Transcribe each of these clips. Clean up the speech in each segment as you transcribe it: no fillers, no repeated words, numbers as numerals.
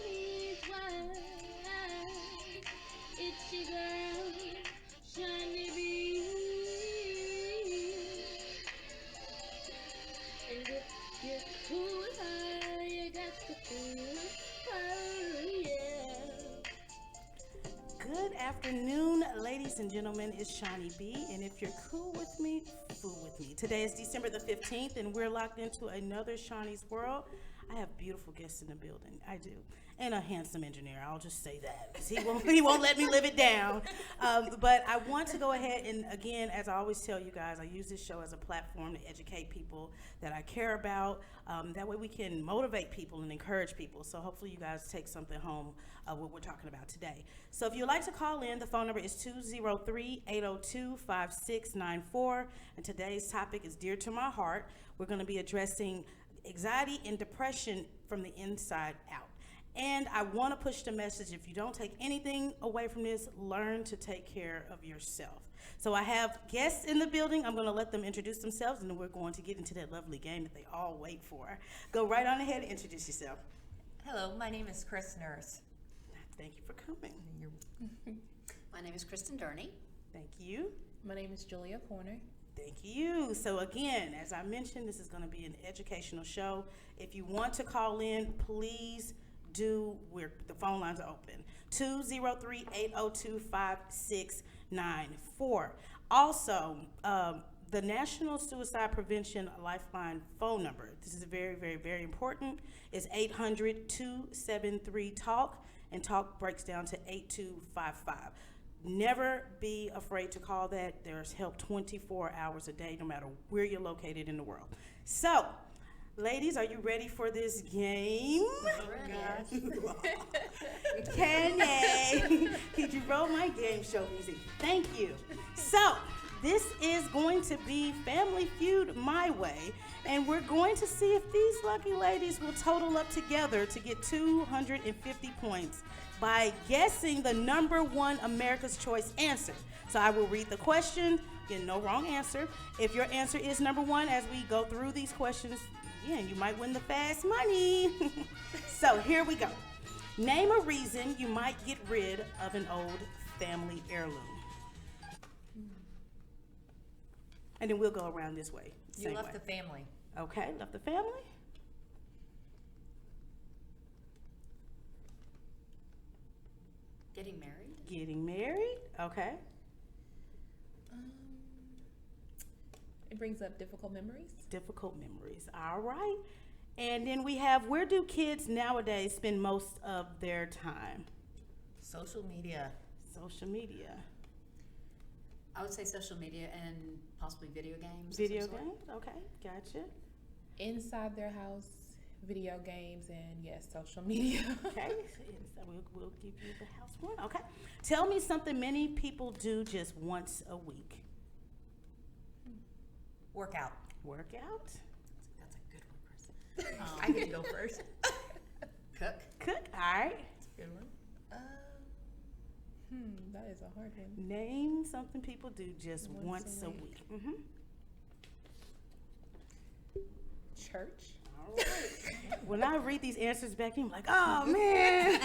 is why it's your girl, Shaunie B. And if you're cool with her, you got to fool with her, yeah. Good afternoon, ladies and gentlemen. It's Shaunie B, and if you're cool with me, fool with me. Today is December the 15th, and we're locked into another Shaunie's World. I have beautiful guests in the building. I do. And a handsome engineer. I'll just say that because he won't let me live it down. But I want to go ahead and, again, as I always tell you guys, I use this show as a platform to educate people that I care about. That way we can motivate people and encourage people. So hopefully you guys take something home what we're talking about today. So if you'd like to call in, the phone number is 203-802-5694. And today's topic is dear to my heart. We're going to be addressing anxiety and depression from the inside out. And I want to push the message, if you don't take anything away from this, learn to take care of yourself. So I have guests in the building. I'm going to let them introduce themselves, and then we're going to get into that lovely game that they all wait for. Go right on ahead and introduce yourself. Hello, my name is Chris Nurse. Thank you for coming. My name is Kristen Durney. Thank you. My name is Julia Corner. Thank you. So again, as I mentioned, this is going to be an educational show. If you want to call in, please do. The phone lines are open. 203-802-5694. Also, the National Suicide Prevention Lifeline phone number, this is very, very, very important, is 800-273-TALK, and TALK breaks down to 8255. Never be afraid to call that. There's help 24 hours a day, no matter where you're located in the world. So, ladies, are you ready for this game? Yes. Kanye, could you roll my game show music? Thank you. So, this is going to be Family Feud my way, and we're going to see if these lucky ladies will total up together to get 250 points by guessing the number one America's Choice answer. So I will read the question, get no wrong answer. If your answer is number one as we go through these questions, yeah, you might win the fast money. So here we go. Name a reason you might get rid of an old family heirloom. And then we'll go around this way. You left the family. Okay, left the family. Getting married. Getting married, okay. It brings up difficult memories. Difficult memories, all right. And then we have, where do kids nowadays spend most of their time? Social media. Social media. I would say social media and possibly video games. of Video some sort. games, okay, gotcha. Inside their house, video games, and yes, social media. Okay, so we'll give you the house one, okay. Tell me something many people do just once a week. Workout. Workout, That's a good one, Chris. I get to go first. Cook. cook, all right. Good one. That is a hard one. Name something people do just once a week. Mm-hmm. Church. All right. When I read these answers back in, I'm like, oh man.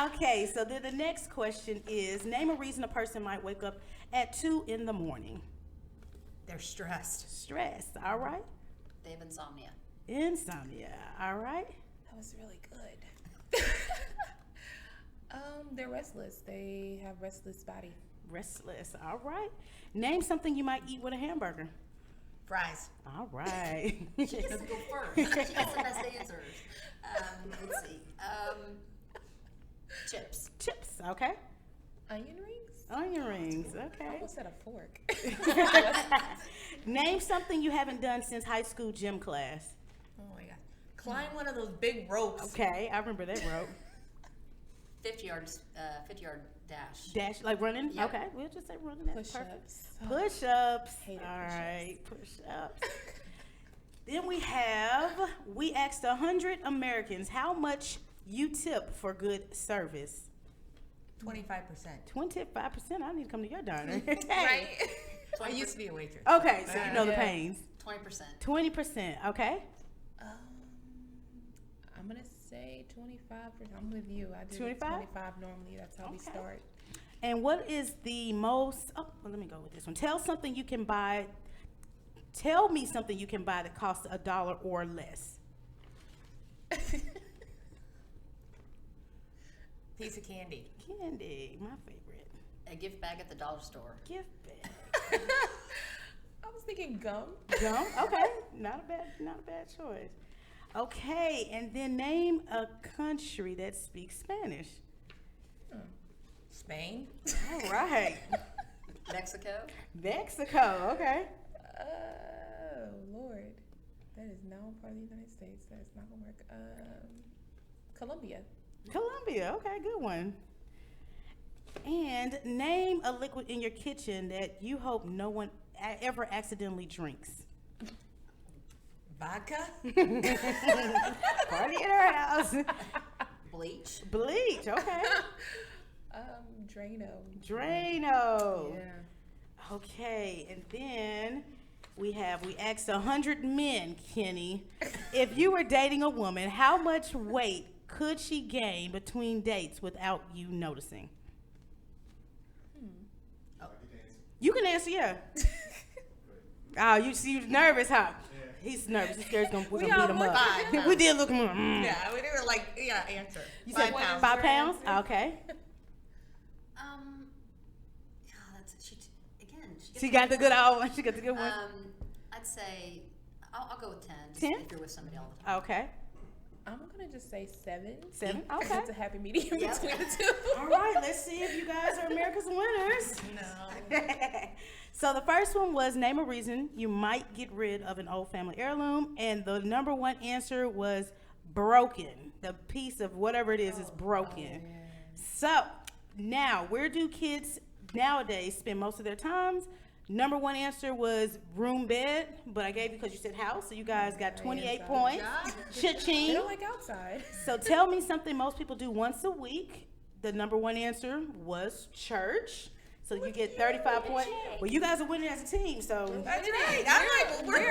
Okay, so then the next question is, name a reason a person might wake up at 2 in the morning. They're stressed. Stress, all right. They have insomnia. Insomnia, all right. That was really good. They're restless. They have restless body. Restless, all right. Name something you might eat with a hamburger. Fries. All right. She gets to go first. She gets the best answers. Let's see. Chips. Chips, okay. Onion rings? Onion rings, I okay. almost said a fork. Name something you haven't done since high school gym class. Oh my god. Climb one of those big ropes. Okay, I remember that rope. 50-yard dash. Dash, like running? Yep. Okay, we'll just say running. That's perfect. Push-ups. Push-ups. Hated All push-ups. right, push-ups. Then we asked 100 Americans how much you tip for good service. 25%. 25%. I need to come to your diner. Right? I used to be a waitress. Okay, so you know the Yeah. pains. 20%. 20%, okay? I'm gonna say 25%. I'm with you. I do 25? 25 normally. That's how we Okay. start. And what is the most? Oh, well, let me go with this one. Tell me something you can buy that costs $1 or less. Piece of candy. Candy, my favorite. A gift bag at the dollar store. Gift bag. I was thinking gum. Gum. Okay, not a bad choice. Okay, and then name a country that speaks Spanish. Spain. All right. Mexico. Mexico. Okay. Oh Lord, that is now part of the United States. That's not gonna work. Colombia. Colombia. Okay, good one. And name a liquid in your kitchen that you hope no one ever accidentally drinks. Vodka. Party in our house. Bleach. Bleach. Okay. Drano. Drano. Yeah. Okay, and then we asked 100 men, Kenny, if you were dating a woman, how much weight could she gain between dates without you noticing? You can answer, yeah. Oh, you see, you're nervous, huh? He's nervous. He's scared we're gonna beat him up. Five. We did look. Yeah, we were like, answer. You said 5 pounds. 5 pounds? Okay. She got the good old one. She got the good one. I'd say I'll go with 10. 10? If you're with somebody all the time. Okay. I'm gonna just say 7. 7? Okay. It's a happy medium Yeah. between the two. All right, let's see if you guys are America's winners. No. So the first one was name a reason you might get rid of an old family heirloom, and the number one answer was broken. The piece of whatever it is broken. So now, where do kids nowadays spend most of their times? Number one answer was room bed, but I gave you because you said house, so you guys got 28 points. They Cha-ching. don't like outside. So tell me something most people do once a week. The number one answer was church. So you get 35 points. Well, you guys are winning as a team, so That's right. I'm like, well, we're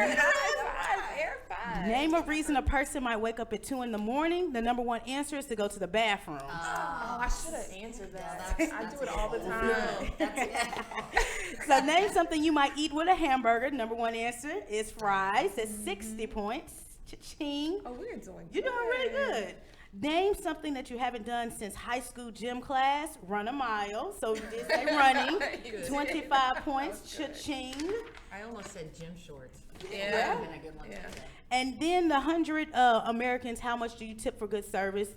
Air 5. name a reason a person might wake up at 2 in the morning. The number one answer is to go to the bathroom. Oh, I should have answered that. that's- I that's do it a all the whole time. So name something you might eat with a hamburger. Number one answer is fries. That's 60 points. Cha-ching. Oh, we're doing You're doing really good. Name something that you haven't done since high school gym class. Run a mile. So you did say running. You did. 25 points. Cha-ching. I almost said gym shorts. Yeah. That would have been a good one. Yeah. And then the 100 Americans, how much do you tip for good service?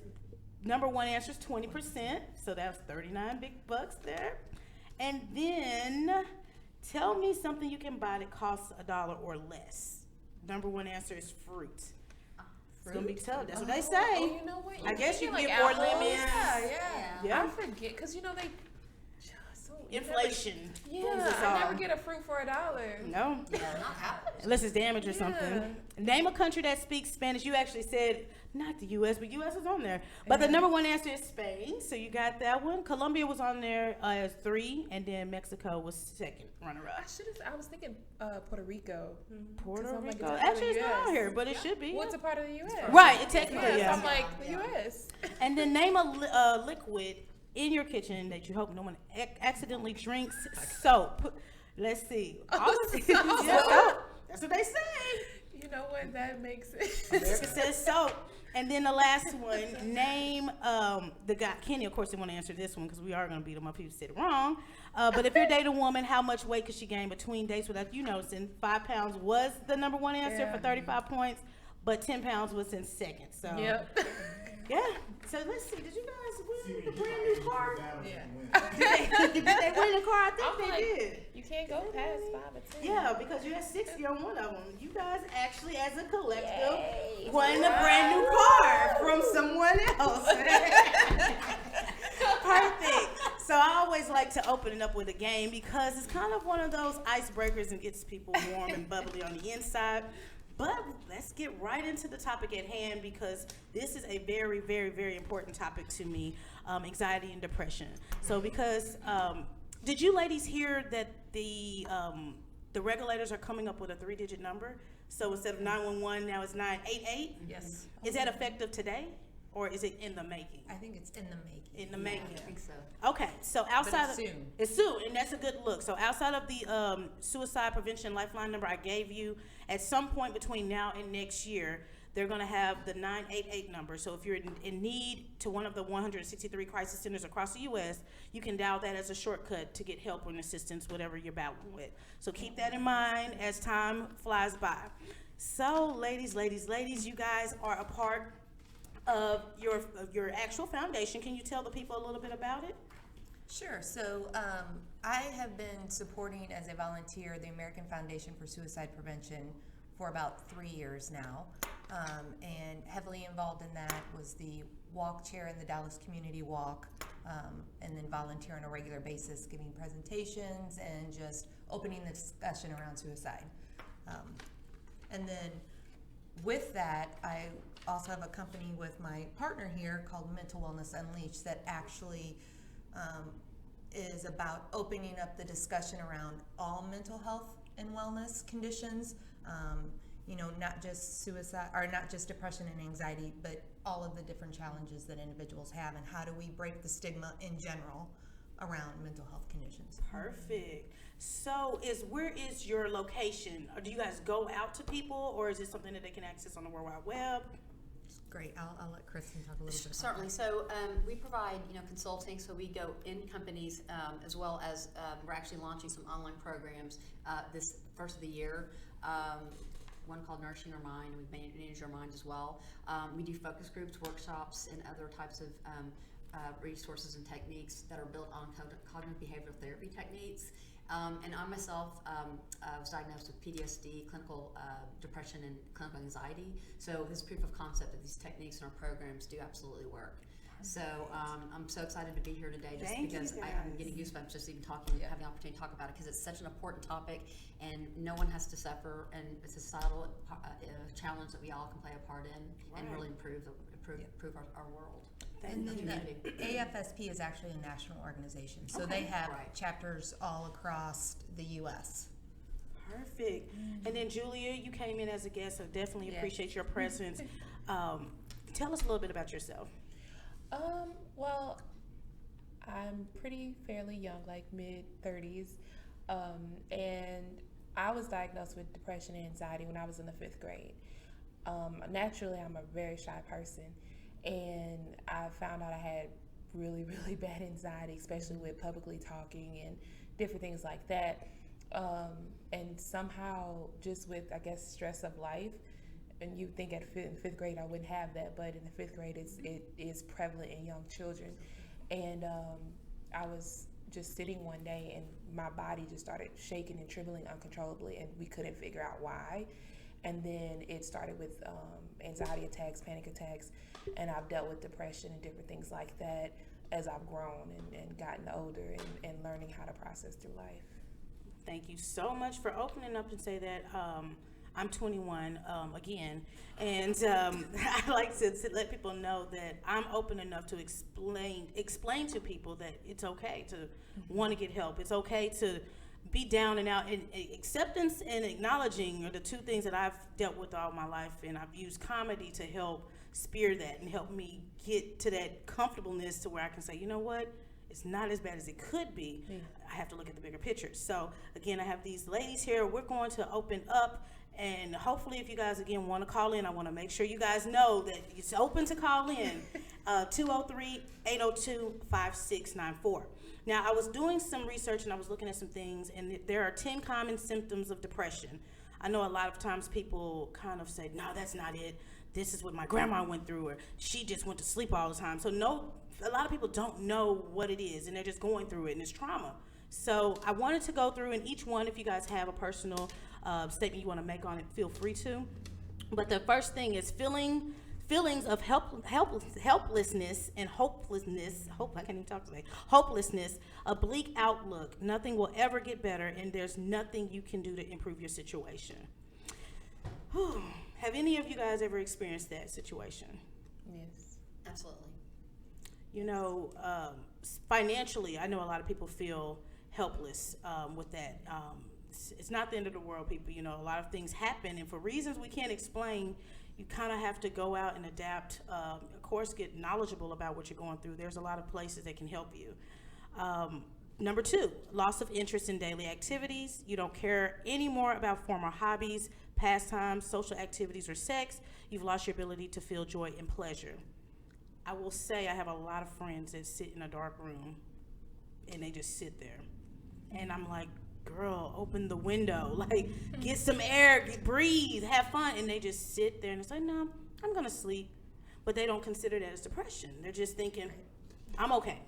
Number one answer is 20%. So that's 39 big bucks there. And then tell me something you can buy that costs $1 or less. Number one answer is fruit. It's gonna be tough. That's what they say. Oh, you know what? I guess you can get more apples. lemons. Yeah. Yeah. I forget because you know they. So, Inflation. Yeah, fools us I all. never get a fruit for $1. No, Yeah, not apples. unless it's damaged or something. Yeah. Name a country that speaks Spanish. You actually said not the U.S., but U.S. is on there. But the number one answer is Spain. So you got that one. Colombia was on there as 3, and then Mexico was second runner-up. I was thinking Puerto Rico. Puerto I'm like, Rico. it's part of Actually, the it's not US. on here, but it should be. What's a part of the U.S.? Right, it technically Yeah, is. so I'm like the Yeah. U.S. And then name a liquid in your kitchen that you hope no one accidentally drinks. Soap. Let's see. Soap. Yeah, soap. That's what they say. You know what? That makes it. America says soap. And then the last one, name the guy. Kenny, of course, didn't want to answer this one because we are going to beat him up if you said it wrong. But if you're dating a woman, how much weight could she gain between dates without you noticing? 5 pounds was the number one answer Yeah. for 35 points, but 10 pounds was in second. So Yep. yeah. So let's see. Did you guys win the brand new car? Yeah. Did they win the car? I think I'm they like, did. You can't go past 5 or 10. Yeah, because you had 60 on one of them. You guys actually, as a collective, Yay. won a brand new car from someone else. Perfect. So I always like to open it up with a game because it's kind of one of those icebreakers and gets people warm and bubbly on the inside. But let's get right into the topic at hand because this is a very, very, very important topic to me, anxiety and depression. So because, did you ladies hear that the regulators are coming up with a 3-digit number? So instead of 911, now it's 988? Yes. Is that effective today? or is it in the making? I think it's in the making. In the making. I think so. Okay, so outside it's of soon. it's soon, and that's a good look. So outside of the suicide prevention lifeline number I gave you, at some point between now and next year, they're going to have the 988 number. So if you're in need to one of the 163 crisis centers across the U.S., you can dial that as a shortcut to get help and assistance, whatever you're battling with. So keep that in mind as time flies by. So ladies, you guys are a part of your actual foundation. Can you tell the people a little bit about it? Sure. So I have been supporting as a volunteer the American Foundation for Suicide Prevention for about 3 years now, and heavily involved in that was the walk chair in the Dallas Community Walk, and then volunteer on a regular basis, giving presentations and just opening the discussion around suicide. And then with that, I also have a company with my partner here called Mental Wellness Unleashed that actually is about opening up the discussion around all mental health and wellness conditions. Not just suicide, or not just depression and anxiety, but all of the different challenges that individuals have, and how do we break the stigma in general around mental health conditions. Perfect. So where is your location? Or do you guys go out to people, or is it something that they can access on the World Wide Web? Great. I'll let Kristen talk a little bit. Certainly. So we provide, consulting. So we go in companies, as well as we're actually launching some online programs this first of the year. One called Nourishing Your Mind. We manage your mind as well. We do focus groups, workshops, and other types of resources and techniques that are built on cognitive behavioral therapy techniques. And I myself was diagnosed with PTSD, clinical depression, and clinical anxiety. So this proof of concept that these techniques and our programs do absolutely work. So I'm so excited to be here today, just because I'm getting goosebumps just even talking, having the opportunity to talk about it, because it's such an important topic, and no one has to suffer, and it's a societal challenge that we all can play a part in, and really improve our world. And then the AFSP is actually a national organization, so they have chapters all across the U.S. Perfect. And then Julia, you came in as a guest, so definitely appreciate your presence. Tell us a little bit about yourself. Well, I'm fairly young, like mid-30s, and I was diagnosed with depression and anxiety when I was in the 5th grade. Naturally, I'm a very shy person, and I found out I had really, really bad anxiety, especially with publicly talking and different things like that. And somehow, just with, I guess, stress of life, and you think in 5th grade I wouldn't have that, but in the 5th grade it is prevalent in young children. And I was just sitting one day, and my body just started shaking and trembling uncontrollably, and we couldn't figure out why. And then it started with anxiety attacks, panic attacks, and I've dealt with depression and different things like that as I've grown and gotten older and learning how to process through life. Thank you so much for opening up and say that. I'm 21 again, and I like to let people know that I'm open enough to explain to people that it's okay to want to get help. It's okay to be down and out, and acceptance and acknowledging are the two things that I've dealt with all my life, and I've used comedy to help spear that and help me get to that comfortableness to where I can say, you know what, it's not as bad as it could be. I have to look at the bigger picture. So again, I have these ladies here. We're going to open up, and hopefully if you guys again want to call in, I want to make sure you guys know that it's open to call in. 203-802-5694. Now, I was doing some research and I was looking at some things, and there are 10 common symptoms of depression. I know a lot of times people kind of say, no, that's not it. This is what my grandma went through, or she just went to sleep all the time. So no, a lot of people don't know what it is, and they're just going through it, and it's trauma. So I wanted to go through, and each one, if you guys have a personal statement you want to make on it, feel free to. But the first thing is feelings of helplessness and hopelessness. I can't even talk today. Hopelessness, a bleak outlook. Nothing will ever get better, and there's nothing you can do to improve your situation. Whew. Have any of you guys ever experienced that situation? Yes. Absolutely. You know, financially, I know a lot of people feel helpless with that. It's not the end of the world, people. You know, a lot of things happen, and for reasons we can't explain, you kind of have to go out and adapt. Of course, get knowledgeable about what you're going through. There's a lot of places that can help you. Number 2, loss of interest in daily activities. You don't care anymore about former hobbies, pastimes, social activities, or sex. You've lost your ability to feel joy and pleasure. I will say I have a lot of friends that sit in a dark room and they just sit there. And I'm like, girl, open the window, like get some air, breathe, have fun. And they just sit there and it's like, no, I'm gonna sleep. But they don't consider that as depression. They're just thinking, I'm okay.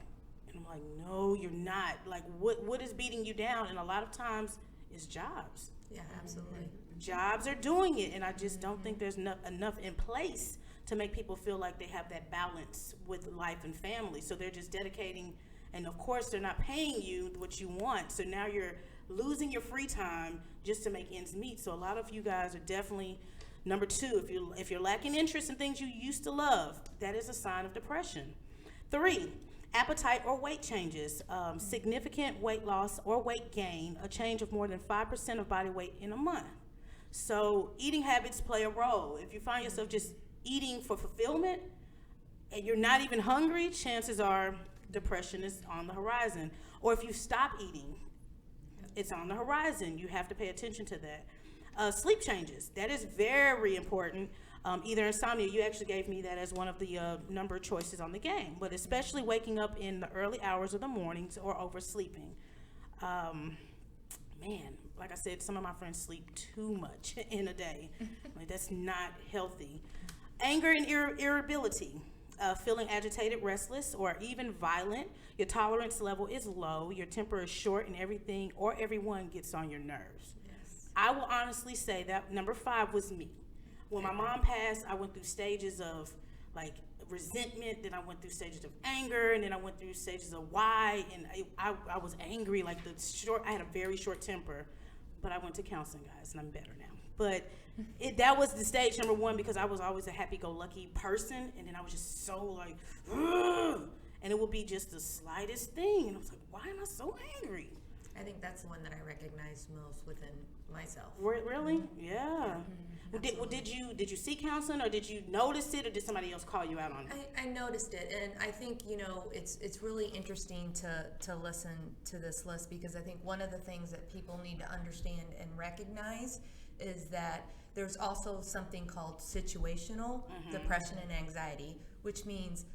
And I'm like, no, you're not. Like, what is beating you down? And a lot of times it's jobs. Yeah, absolutely. Jobs are doing it, and I just don't think there's enough in place to make people feel like they have that balance with life and family. So they're just dedicating, and of course they're not paying you what you want. So now you're losing your free time just to make ends meet. So a lot of you guys are definitely number 2. If you're lacking interest in things you used to love, that is a sign of depression. 3, appetite or weight changes, significant weight loss or weight gain, a change of more than 5% of body weight in a month. So eating habits play a role. If you find yourself just eating for fulfillment and you're not even hungry, chances are depression is on the horizon. Or if you stop eating, it's on the horizon. You have to pay attention to that. Sleep changes, that is very important. Either insomnia, you actually gave me that as one of the number of choices on the game, but especially waking up in the early hours of the mornings or oversleeping. Man, like I said, some of my friends sleep too much in a day. Like, that's not healthy. Anger and irritability, feeling agitated, restless, or even violent. Your tolerance level is low, your temper is short, and everything or everyone gets on your nerves. Yes. I will honestly say that number 5 was me. When my mom passed, I went through stages of like resentment, then I went through stages of anger, and then I went through stages of why, and I was angry, like I had a very short temper, but I went to counseling, guys, and I'm better now. But that was the stage number 1 because I was always a happy-go-lucky person, and then I was just so like, ugh! And it would be just the slightest thing, and I was like, why am I so angry? I think that's the one that I recognize most within myself. Really? Yeah. Did you seek counseling, or did you notice it, or did somebody else call you out on it? I noticed it, and I think it's really interesting to listen to this list, because I think one of the things that people need to understand and recognize is that there's also something called situational depression and anxiety, which means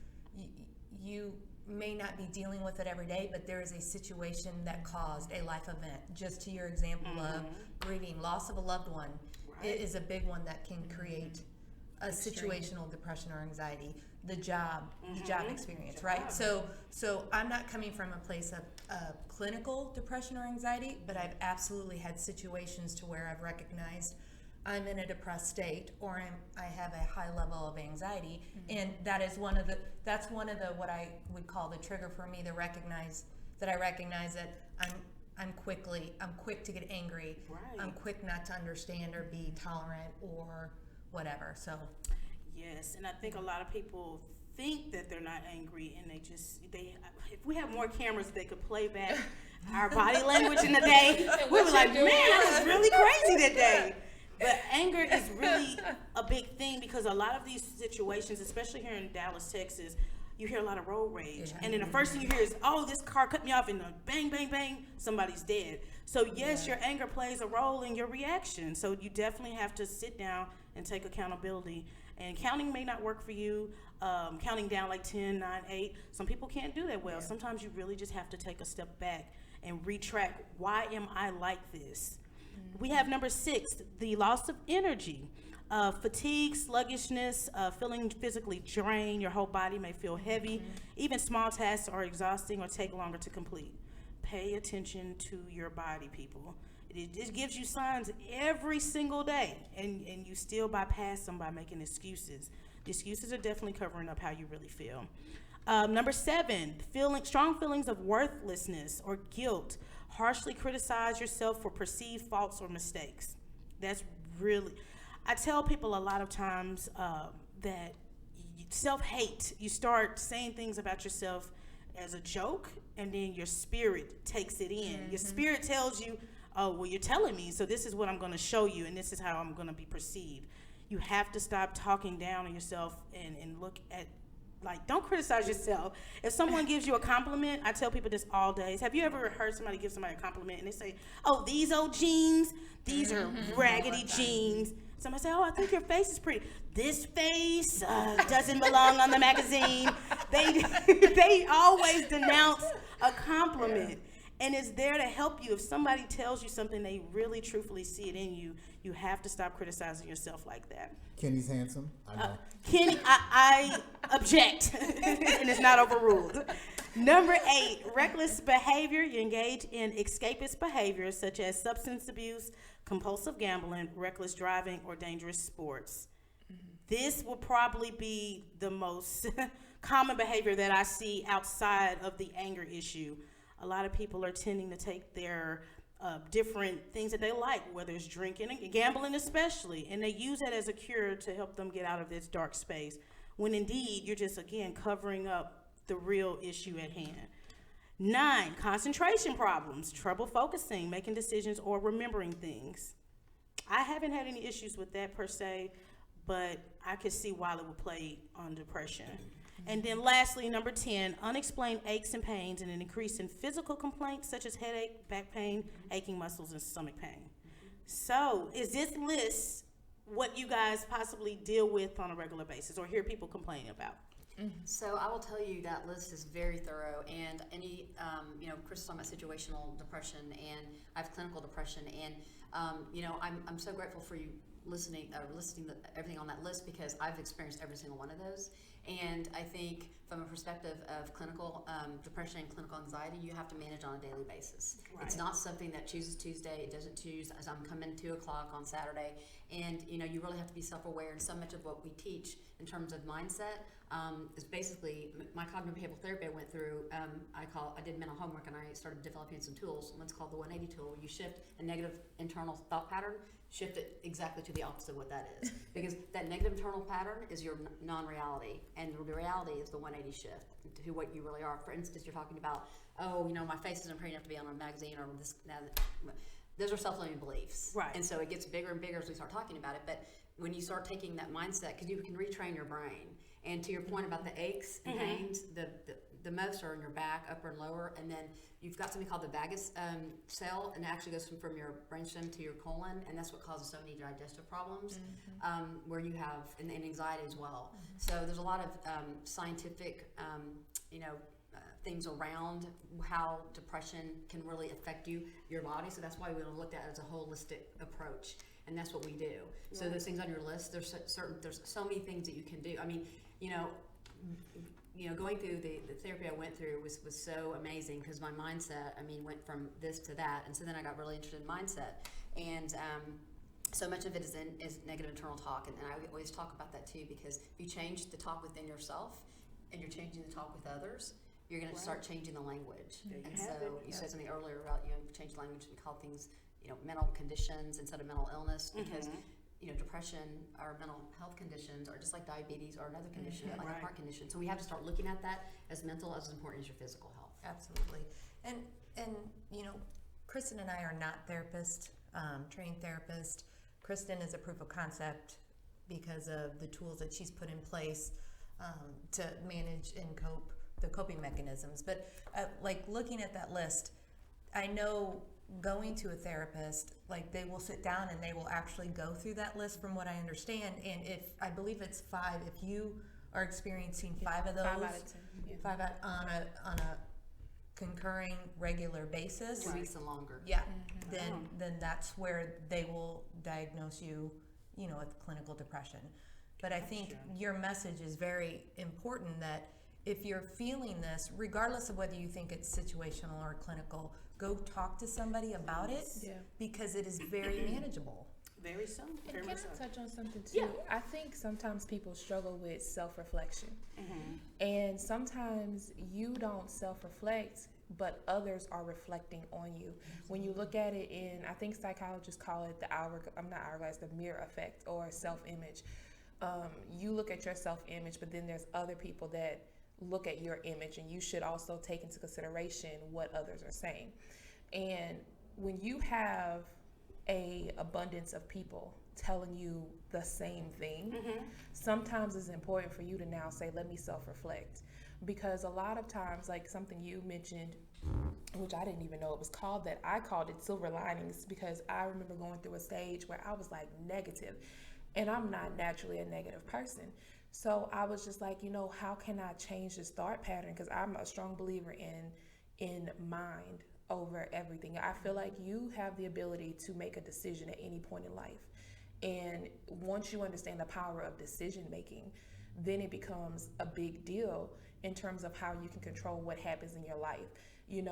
you may not be dealing with it every day, but there is a situation that caused a life event. Just to your example of grieving, loss of a loved one, it is a big one that can create a situational depression or anxiety. The job experience, right? So I'm not coming from a place of clinical depression or anxiety, but I've absolutely had situations to where I've recognized I'm in a depressed state, or I have a high level of anxiety, and that's one of the what I would call the trigger for me to recognize that I'm quick to get angry. Right. I'm quick not to understand or be tolerant or whatever. So yes, and I think a lot of people think that they're not angry, and if we have more cameras, they could play back our body language in the day. We were like, man, I was really crazy that day. But anger is really a big thing, because a lot of these situations, especially here in Dallas, Texas, you hear a lot of road rage. And then the first thing you hear is, oh, this car cut me off, and bang, bang, bang, somebody's dead. So yes, your anger plays a role in your reaction. So you definitely have to sit down and take accountability. And counting may not work for you. Counting down like 10, 9, 8. Some people can't do that well. Sometimes you really just have to take a step back and retrack, why am I like this? We have number 6, the loss of energy. Fatigue, sluggishness, feeling physically drained. Your whole body may feel heavy. Even small tasks are exhausting or take longer to complete. Pay attention to your body, people. It gives you signs every single day, and you still bypass them by making excuses. The excuses are definitely covering up how you really feel. Number 7, strong feelings of worthlessness or guilt. Harshly criticize yourself for perceived faults or mistakes. That's really, I tell people a lot of times that self-hate, you start saying things about yourself as a joke, and then your spirit takes it in. Your spirit tells you, oh, well, you're telling me, so this is what I'm going to show you, and this is how I'm going to be perceived. You have to stop talking down on yourself and look at, like, don't criticize yourself. If someone gives you a compliment, I tell people this all days. Have you ever heard somebody give somebody a compliment and they say, oh, these old jeans, these are raggedy jeans. Somebody say, oh, I think your face is pretty. This face doesn't belong on the magazine. They always denounce a compliment. And it's there to help you. If somebody tells you something, they really truthfully see it in you. You have to stop criticizing yourself like that. Kenny's handsome. I know. Kenny, I object, and it's not overruled. Number 8, reckless behavior. You engage in escapist behaviors such as substance abuse, compulsive gambling, reckless driving, or dangerous sports. This will probably be the most common behavior that I see outside of the anger issue. A lot of people are tending to take their different things that they like, whether it's drinking and gambling especially, and they use that as a cure to help them get out of this dark space, when indeed you're just, again, covering up the real issue at hand. 9, concentration problems, trouble focusing, making decisions, or remembering things. I haven't had any issues with that per se, but I could see why it would play on depression. And then lastly, number 10, unexplained aches and pains and an increase in physical complaints such as headache, back pain, aching muscles, and stomach pain. So is this list what you guys possibly deal with on a regular basis or hear people complaining about? So I will tell you that list is very thorough, and any, Chris is talking about situational depression, and I have clinical depression, and I'm so grateful for you listening to everything on that list, because I've experienced every single one of those. And I think from a perspective of clinical depression and clinical anxiety, you have to manage on a daily basis. Right. It's not something that chooses Tuesday. It doesn't choose as I'm coming 2 o'clock on Saturday. And you really have to be self-aware. And so much of what we teach in terms of mindset is basically my cognitive behavioral therapy I went through. I did mental homework, and I started developing some tools. One's called the 180 tool, where you shift a negative internal thought pattern, shift it exactly to the opposite of what that is. Because that negative internal pattern is your non-reality, and the reality is the 180 shift to what you really are. For instance, you're talking about, my face isn't pretty enough to be on a magazine, or this, that. Those are self-limiting beliefs. Right. And so it gets bigger and bigger as we start talking about it. But when you start taking that mindset, because you can retrain your brain. And to your point about the aches and pains, the most are in your back, upper and lower, and then you've got something called the vagus cell, and it actually goes from your brainstem to your colon, and that's what causes so many digestive problems, where you have, and anxiety as well. So there's a lot of scientific, things around how depression can really affect your body. So that's why we looked at it as a holistic approach, and that's what we do. Right. So those things on your list, there's so many things that you can do. I mean, going through the therapy I went through was so amazing, because my mindset, went from this to that. And so then I got really interested in mindset. And so much of it is negative internal talk. And I always talk about that too, because if you change the talk within yourself and you're changing the talk with others, you're going to start changing the language. And so you said something earlier about, change language and call things, mental conditions instead of mental illness, because depression or mental health conditions are just like diabetes or another condition, like a heart condition. So we have to start looking at that as mental as important as your physical health. Absolutely. And Kristen and I are not therapists, trained therapists. Kristen is a proof of concept because of the tools that she's put in place to manage and cope, the coping mechanisms. But looking at that list, I know going to a therapist, they will sit down and they will actually go through that list, from what I understand. And I believe it's 5, if you are experiencing 5 of those, 5 out of 10, yeah. 5 out on a concurring regular basis, 2 weeks and longer. Yeah, then that's where they will diagnose you, with clinical depression. But I think your message is very important, that if you're feeling this, regardless of whether you think it's situational or clinical, go talk to somebody about it, because it is very manageable. Very so. And can I touch on something too? Yeah. I think sometimes people struggle with self-reflection. And sometimes you don't self-reflect, but others are reflecting on you. When you look at it I think psychologists call it the mirror effect, or self-image. You look at your self-image, but then there's other people that look at your image, and you should also take into consideration what others are saying. And when you have a abundance of people telling you the same thing. Sometimes it's important for you to now say, let me self-reflect. Because a lot of times, like something you mentioned, which I didn't even know it was called that, I called it silver linings, because I remember going through a stage where I was like negative, and I'm not naturally a negative person. So I was just like, how can I change this thought pattern? Because I'm a strong believer in mind over everything. I feel like you have the ability to make a decision at any point in life. And once you understand the power of decision making, then it becomes a big deal in terms of how you can control what happens in your life. You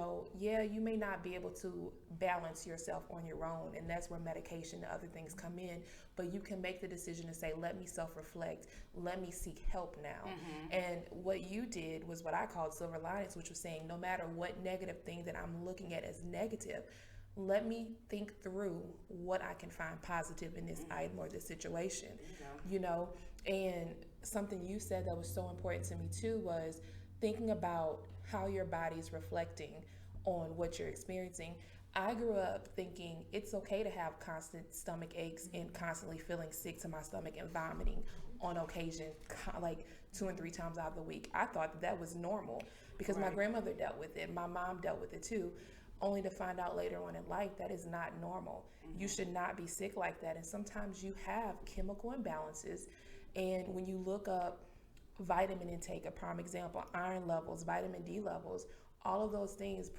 may not be able to balance yourself on your own, and that's where medication and other things come in, but you can make the decision to say, let me self-reflect, let me seek help now. And what you did was what I called silver linings, which was saying, no matter what negative thing that I'm looking at as negative, let me think through what I can find positive in this item or this situation. And something you said that was so important to me too was thinking about how your body's reflecting on what you're experiencing. I grew up thinking it's okay to have constant stomach aches and constantly feeling sick to my stomach and vomiting on occasion, like 2 and 3 times out of the week. I thought that was normal because my grandmother dealt with it, my mom dealt with it too, only to find out later on in life that is not normal. You should not be sick like that. And sometimes you have chemical imbalances. And when you look up vitamin intake, a prime example, iron levels, vitamin D levels, all of those things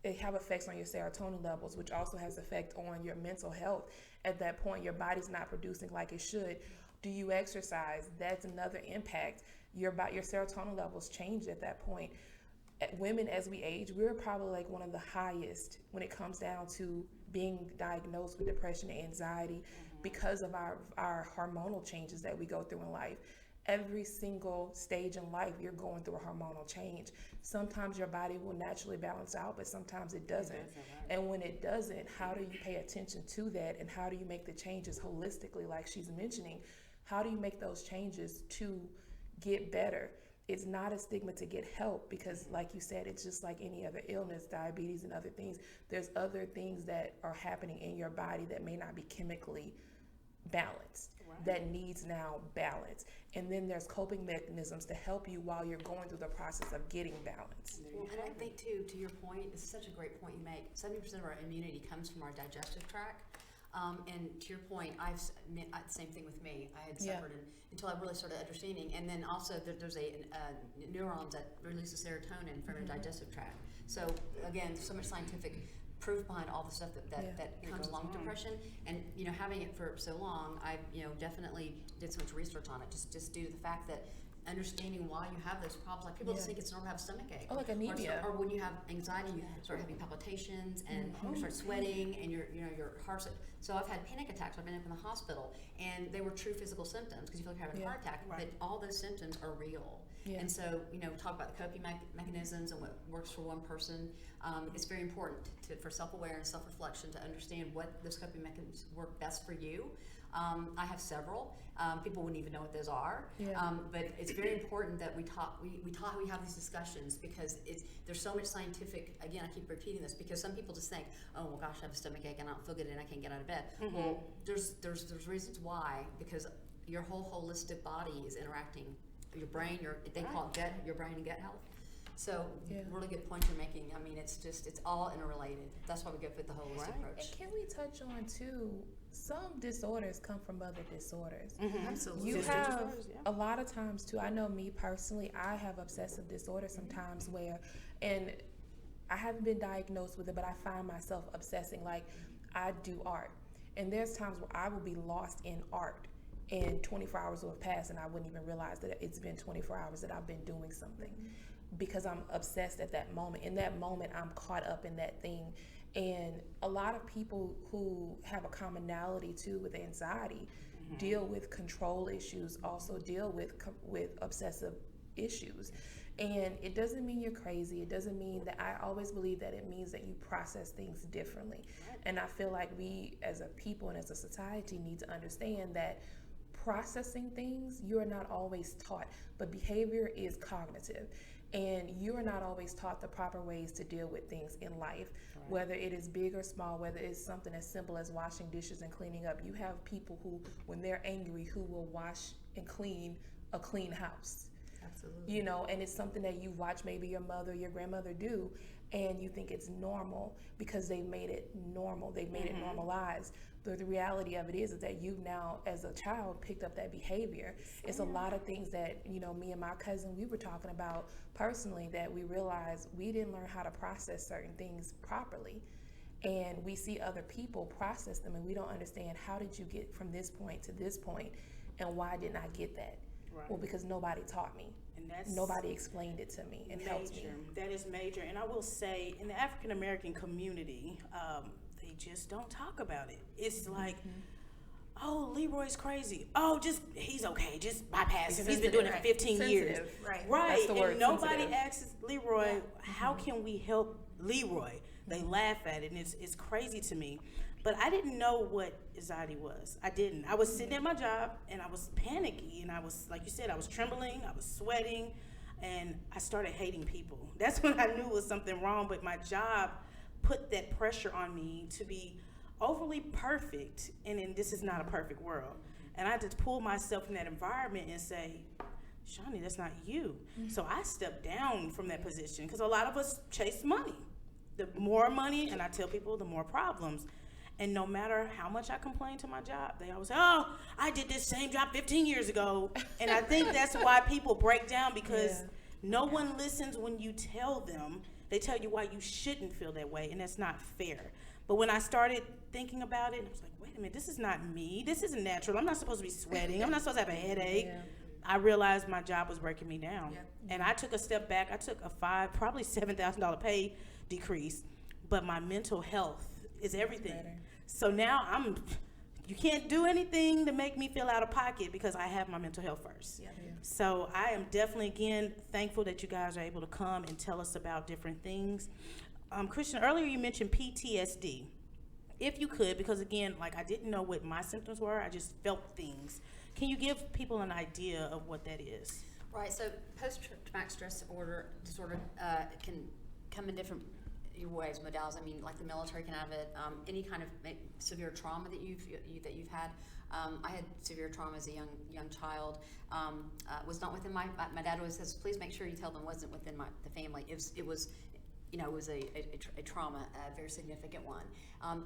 they have effects on your serotonin levels, which also has effect on your mental health. At that point, your body's not producing like it should. Do you exercise? That's another impact. Your serotonin levels change at that point. Women, as we age, we're probably like one of the highest when it comes down to being diagnosed with depression and anxiety because of our hormonal changes that we go through in life. Every single stage in life, you're going through a hormonal change. Sometimes your body will naturally balance out, but sometimes it doesn't. And when it doesn't, how do you pay attention to that? And how do you make the changes holistically, like she's mentioning? How do you make those changes to get better? It's not a stigma to get help because, like you said, it's just like any other illness, diabetes and other things. There's other things that are happening in your body that may not be chemically balanced, that needs now balance. And then there's coping mechanisms to help you while you're going through the process of getting balance. Well, and I think too, to your point, this is such a great point you make. 70% of our immunity comes from our digestive tract. And to your point, same thing with me. I had suffered until I really started understanding. And then also there's a neurons that release serotonin from your digestive tract. So again, so much scientific proof behind all the stuff that comes along with depression. And having it for so long, I definitely did so much research on it, just due to the fact that understanding why you have those problems. Like people just think it's normal to have a stomach ache. Oh, like anemia. Or when you have anxiety, you start having palpitations and you start sweating and your heart's. So I've had panic attacks. I've been up in the hospital, and they were true physical symptoms because you feel like you're having a heart attack. But all those symptoms are real. And so, talk about the coping mechanisms and what works for one person. It's very important for self-awareness, self-reflection, to understand what those coping mechanisms work best for you. I have several. People wouldn't even know what those are. But it's very important that we have these discussions because there's so much scientific, again, I keep repeating this because some people just think, oh, well, gosh, I have a stomach ache and I don't feel good and I can't get out of bed. Well, there's reasons why, because your whole holistic body is interacting. Your brain, they call it your brain and gut health. So really good point you're making. I mean, it's all interrelated. That's why we go with the holistic approach. And can we touch on too, some disorders come from other disorders. Absolutely. You have a lot of times too, I know me personally, I have obsessive disorder sometimes and I haven't been diagnosed with it, but I find myself obsessing. Like I do art, and there's times where I will be lost in art. And 24 hours will have passed and I wouldn't even realize that it's been 24 hours that I've been doing something because I'm obsessed at that moment. In that moment, I'm caught up in that thing. And a lot of people who have a commonality too with anxiety deal with control issues, also deal with obsessive issues. And it doesn't mean you're crazy. It doesn't mean that. I always believe that it means that you process things differently. And I feel like we as a people and as a society need to understand that processing things, you're not always taught, but behavior is cognitive. And you are not always taught the proper ways to deal with things in life, whether it is big or small, whether it's something as simple as washing dishes and cleaning up. You have people who, when they're angry, who will wash and clean a clean house. Absolutely. You know, and it's something that you watch maybe your mother, your grandmother do, and you think it's normal because they've made it normal. They've made it normalized. But the reality of it is that you've now, as a child, picked up that behavior. It's a lot of things that, you know, me and my cousin, we were talking about personally, that we realized we didn't learn how to process certain things properly. And we see other people process them, and we don't understand, how did you get from this point to this point, and why didn't I get that? Right. Well, because nobody taught me. And that's Nobody explained it to me and helped me. That is major. And I will say, in the African American community, they just don't talk about it. It's like, oh, Leroy's crazy. Oh, just, he's okay. Just bypass him. He's been doing it for 15 years. Right. Right. That's the word, and nobody sensitive. asks Leroy, how can we help Leroy? They laugh at it, and it's crazy to me. But I didn't know what anxiety was. I didn't. I was sitting at my job, and I was panicky, and I was, like you said, I was trembling, I was sweating, and I started hating people. That's when I knew it was something wrong, but my job put that pressure on me to be overly perfect, and then this is not a perfect world. And I had to pull myself in that environment and say, Shaunie, that's not you. So I stepped down from that position, because a lot of us chase money. The more money, and I tell people, the more problems. And no matter how much I complain to my job, they always say, oh, I did this same job 15 years ago. And I think that's why people break down, because no one listens when you tell them. They tell you why you shouldn't feel that way, and that's not fair. But when I started thinking about it, I was like, wait a minute, this is not me. This isn't natural. I'm not supposed to be sweating. I'm not supposed to have a headache. I realized my job was breaking me down. And I took a step back. I took a probably $7,000 pay decrease, but my mental health is everything. So now you can't do anything to make me feel out of pocket, because I have my mental health first. So I am definitely, again, thankful that you guys are able to come and tell us about different things. Christian, earlier you mentioned PTSD. If you could, because again, like, I didn't know what my symptoms were, I just felt things. Can you give people an idea of what that is? Right, so post-traumatic stress disorder can come in different ways, modalities. I mean, like the military can have it. Any kind of severe trauma that you've had. I had severe trauma as a young child. Was not within my dad always says, please make sure you tell them wasn't within the family. It was a trauma, a very significant one.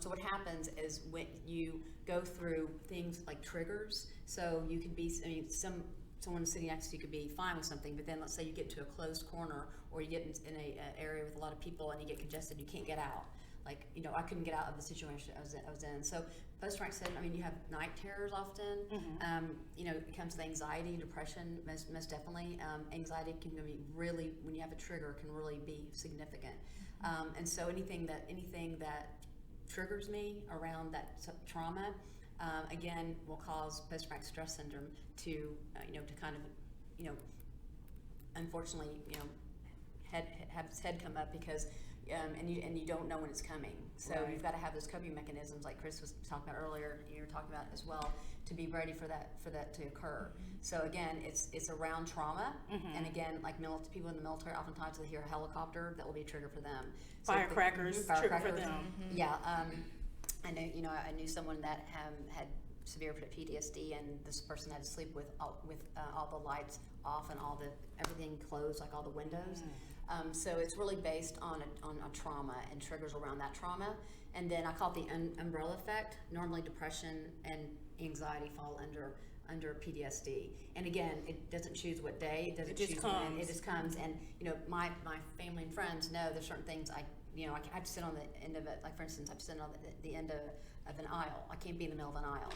So what happens is when you go through things like triggers, so you could be, someone sitting next to you could be fine with something, but then let's say you get to a closed corner, or you get in a area with a lot of people and you get congested, you can't get out. Like, I couldn't get out of the situation I was in. So post-traumatic syndrome, you have night terrors often. It becomes the anxiety, depression, most definitely. Anxiety can be really, when you have a trigger, can really be significant. And so anything that triggers me around that trauma, again, will cause post-traumatic stress syndrome to kind of, unfortunately, have its head come up, because and you don't know when it's coming. So you've got to have those coping mechanisms, like Chris was talking about earlier, you were talking about as well, to be ready for that to occur. So again, it's around trauma, and again, like people in the military, oftentimes they hear a helicopter, that will be a trigger for them. So Firecrackers, trigger for them. Yeah, I knew someone that had severe PTSD, and this person had to sleep with all the lights off and everything closed, like all the windows. So it's really based on a trauma and triggers around that trauma. And then I call it the umbrella effect. Normally depression and anxiety fall under PTSD. And again, it doesn't choose what day, it doesn't choose when, it just comes. And my family and friends know there's certain things I have to sit on the end of it. Like, for instance, I have to sit on the end of an aisle. I can't be in the middle of an aisle.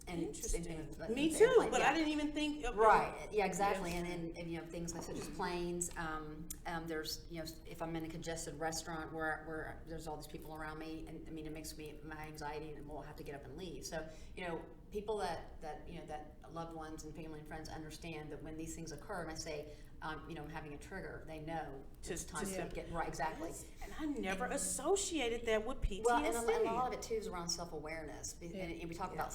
And interesting. Me too, but I didn't even think of right. Yeah, exactly. And then things like such as planes. There's if I'm in a congested restaurant where there's all these people around me, and it makes my anxiety, and we'll have to get up and leave. So people that loved ones and family and friends understand that when these things occur, and I say having a trigger, they know To- it's time to- to get right. Exactly. And I never associated that with PTSD. Well, and a lot of it too is around self-awareness. And we talk about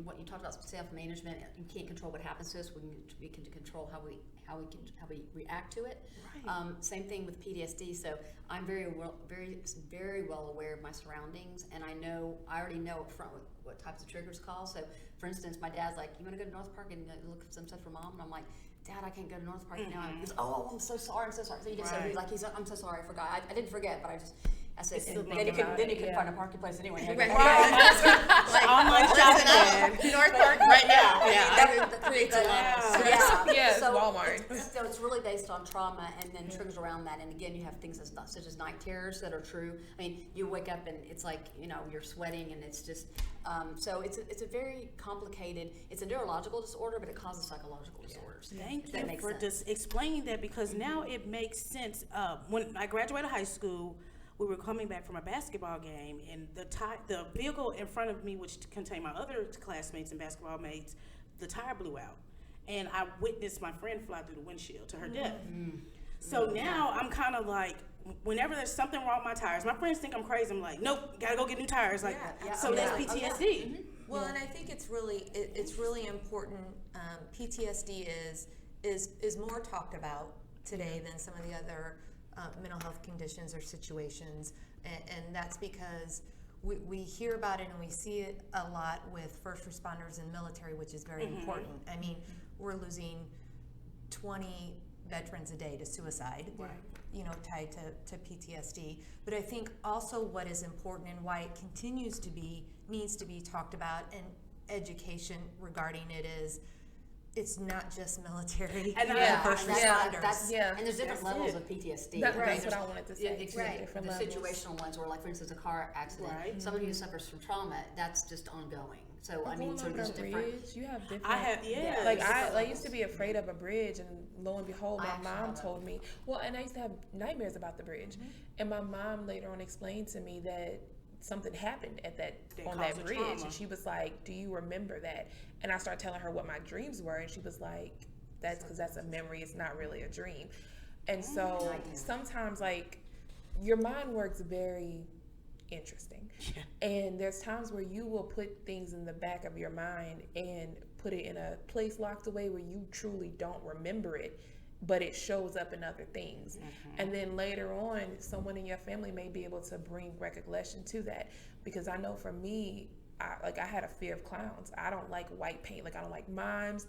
what you talked about self-management. You can't control what happens to us. We can control how we react to it. Right. Same thing with PTSD. So I'm very well aware of my surroundings, and I already know up front what types of triggers cause. So, for instance, my dad's like, "You want to go to North Park and look at some stuff for Mom?" And I'm like, "Dad, I can't go to North Park now." He goes, "Oh, I'm so sorry. So he just said, "I'm so sorry. I forgot. I didn't forget, but I said, still then you can find a parking place anyway." Online shopping. North Park right now. That creates a lot of stress. Yes, So Walmart. So it's really based on trauma and then triggers around that. And again, you have things such as night terrors that are true. I mean, you wake up and it's like, you're sweating and it's just, so it's a very complicated, it's a neurological disorder, but it causes psychological disorders. Thank That you makes for sense. just explaining that, because now it makes sense. When I graduated high school, we were coming back from a basketball game, and the vehicle in front of me, which contained my other classmates and basketball mates, the tire blew out, and I witnessed my friend fly through the windshield to her death. So now I'm kind of like, whenever there's something wrong with my tires, my friends think I'm crazy. I'm like, nope, gotta go get new tires. Like, so that's PTSD. Well, and I think it's really important. PTSD is more talked about today than some of the other mental health conditions or situations, and that's because we hear about it and we see it a lot with first responders and military, which is very important. I mean, we're losing 20 veterans a day to suicide, tied to PTSD. But I think also what is important and why it needs to be talked about, and education regarding it is, it's not just military And first responders. And there's different levels of PTSD. That's There's- what I wanted to say. It's Right. the Different levels. situational ones, where, like, for instance, a car accident. Right. Somebody who suffers from trauma, that's just ongoing. So I mean, Going so over there's a different. bridge, you have different. I have, yeah. Like I used to be afraid of a bridge, and lo and behold, I my actually mom have that. told me. Well, and I used to have nightmares about the bridge, and my mom later on explained to me that something happened on caused that the bridge, trauma. and she was like, "Do you remember that?" And I started telling her what my dreams were, and she was like, "That's because that's a memory. It's not really a dream." And so sometimes, like, your mind works very interesting. And there's times where you will put things in the back of your mind and put it in a place locked away where you truly don't remember it, but it shows up in other things. And then later on, someone in your family may be able to bring recollection to that. Because I know for me, I had a fear of clowns. I don't like white paint. Like, I don't like mimes.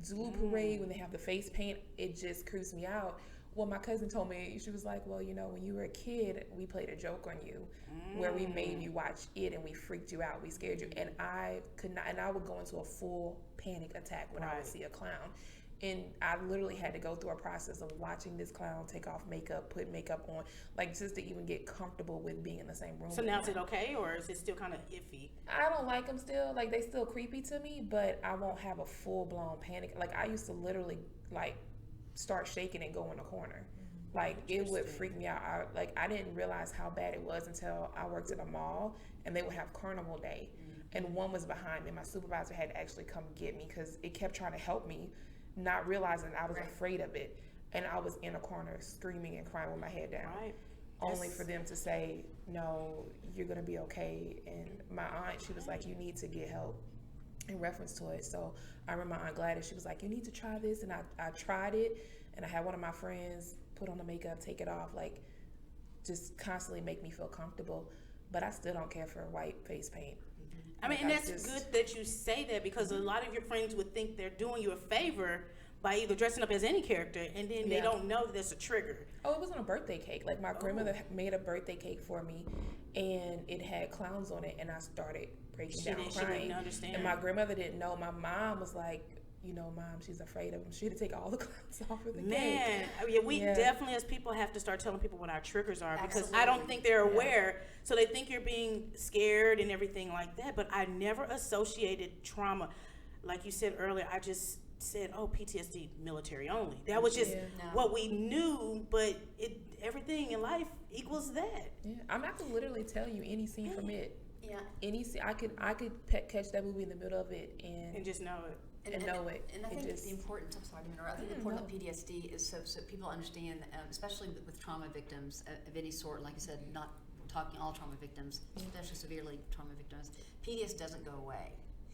Zulu parade, when they have the face paint, it just creeps me out. Well, my cousin told me, she was like, "Well, when you were a kid, we played a joke on you where we made you watch it and we freaked you out, we scared you." And I could not, and I would go into a full panic attack when I would see a clown. And I literally had to go through a process of watching this clown take off makeup, put makeup on, like, just to even get comfortable with being in the same room. So now is it okay, or is it still kind of iffy? I don't like them still. Like, they still creepy to me, but I won't have a full-blown panic. Like, I used to literally, like, start shaking and go in the corner. Like, it would freak me out. I didn't realize how bad it was until I worked at a mall, and they would have carnival day. And one was behind me. My supervisor had to actually come get me because it kept trying to help me, not realizing I was afraid of it. And I was in a corner screaming and crying with my head down. Right. Only for them to say, "No, you're going to be okay." And my aunt, she was like, "You need to get help," in reference to it. So I remember my Aunt Gladys, she was like, "You need to try this." And I tried it, and I had one of my friends put on the makeup, take it off, like, just constantly make me feel comfortable. But I still don't care for white face paint. I mean, and that's good that you say that, because a lot of your friends would think they're doing you a favor by either dressing up as any character, and then they don't know that it's a trigger. Oh, it was on a birthday cake. Like, my grandmother made a birthday cake for me, and it had clowns on it, and I started breaking down She crying. didn't understand. And my grandmother didn't know. My mom was like, "Mom, she's afraid of them. She had to take all the clowns off of the cake." Man, we definitely, as people, have to start telling people what our triggers are, because Absolutely. I don't think they're aware. So they think you're being scared and everything like that. But I never associated trauma. Like you said earlier, I just said, "Oh, PTSD, military only." That was just what we knew, but everything in life equals that. Yeah, I could literally tell you any scene from it. Yeah. Any scene, I could catch that movie in the middle of it And just know it. and know it. And I It think just- the importance, I'm sorry to interrupt, I think the importance of PTSD is so people understand, especially with trauma victims of any sort, like I said, not talking all trauma victims, especially severely trauma victims, PTSD doesn't go away.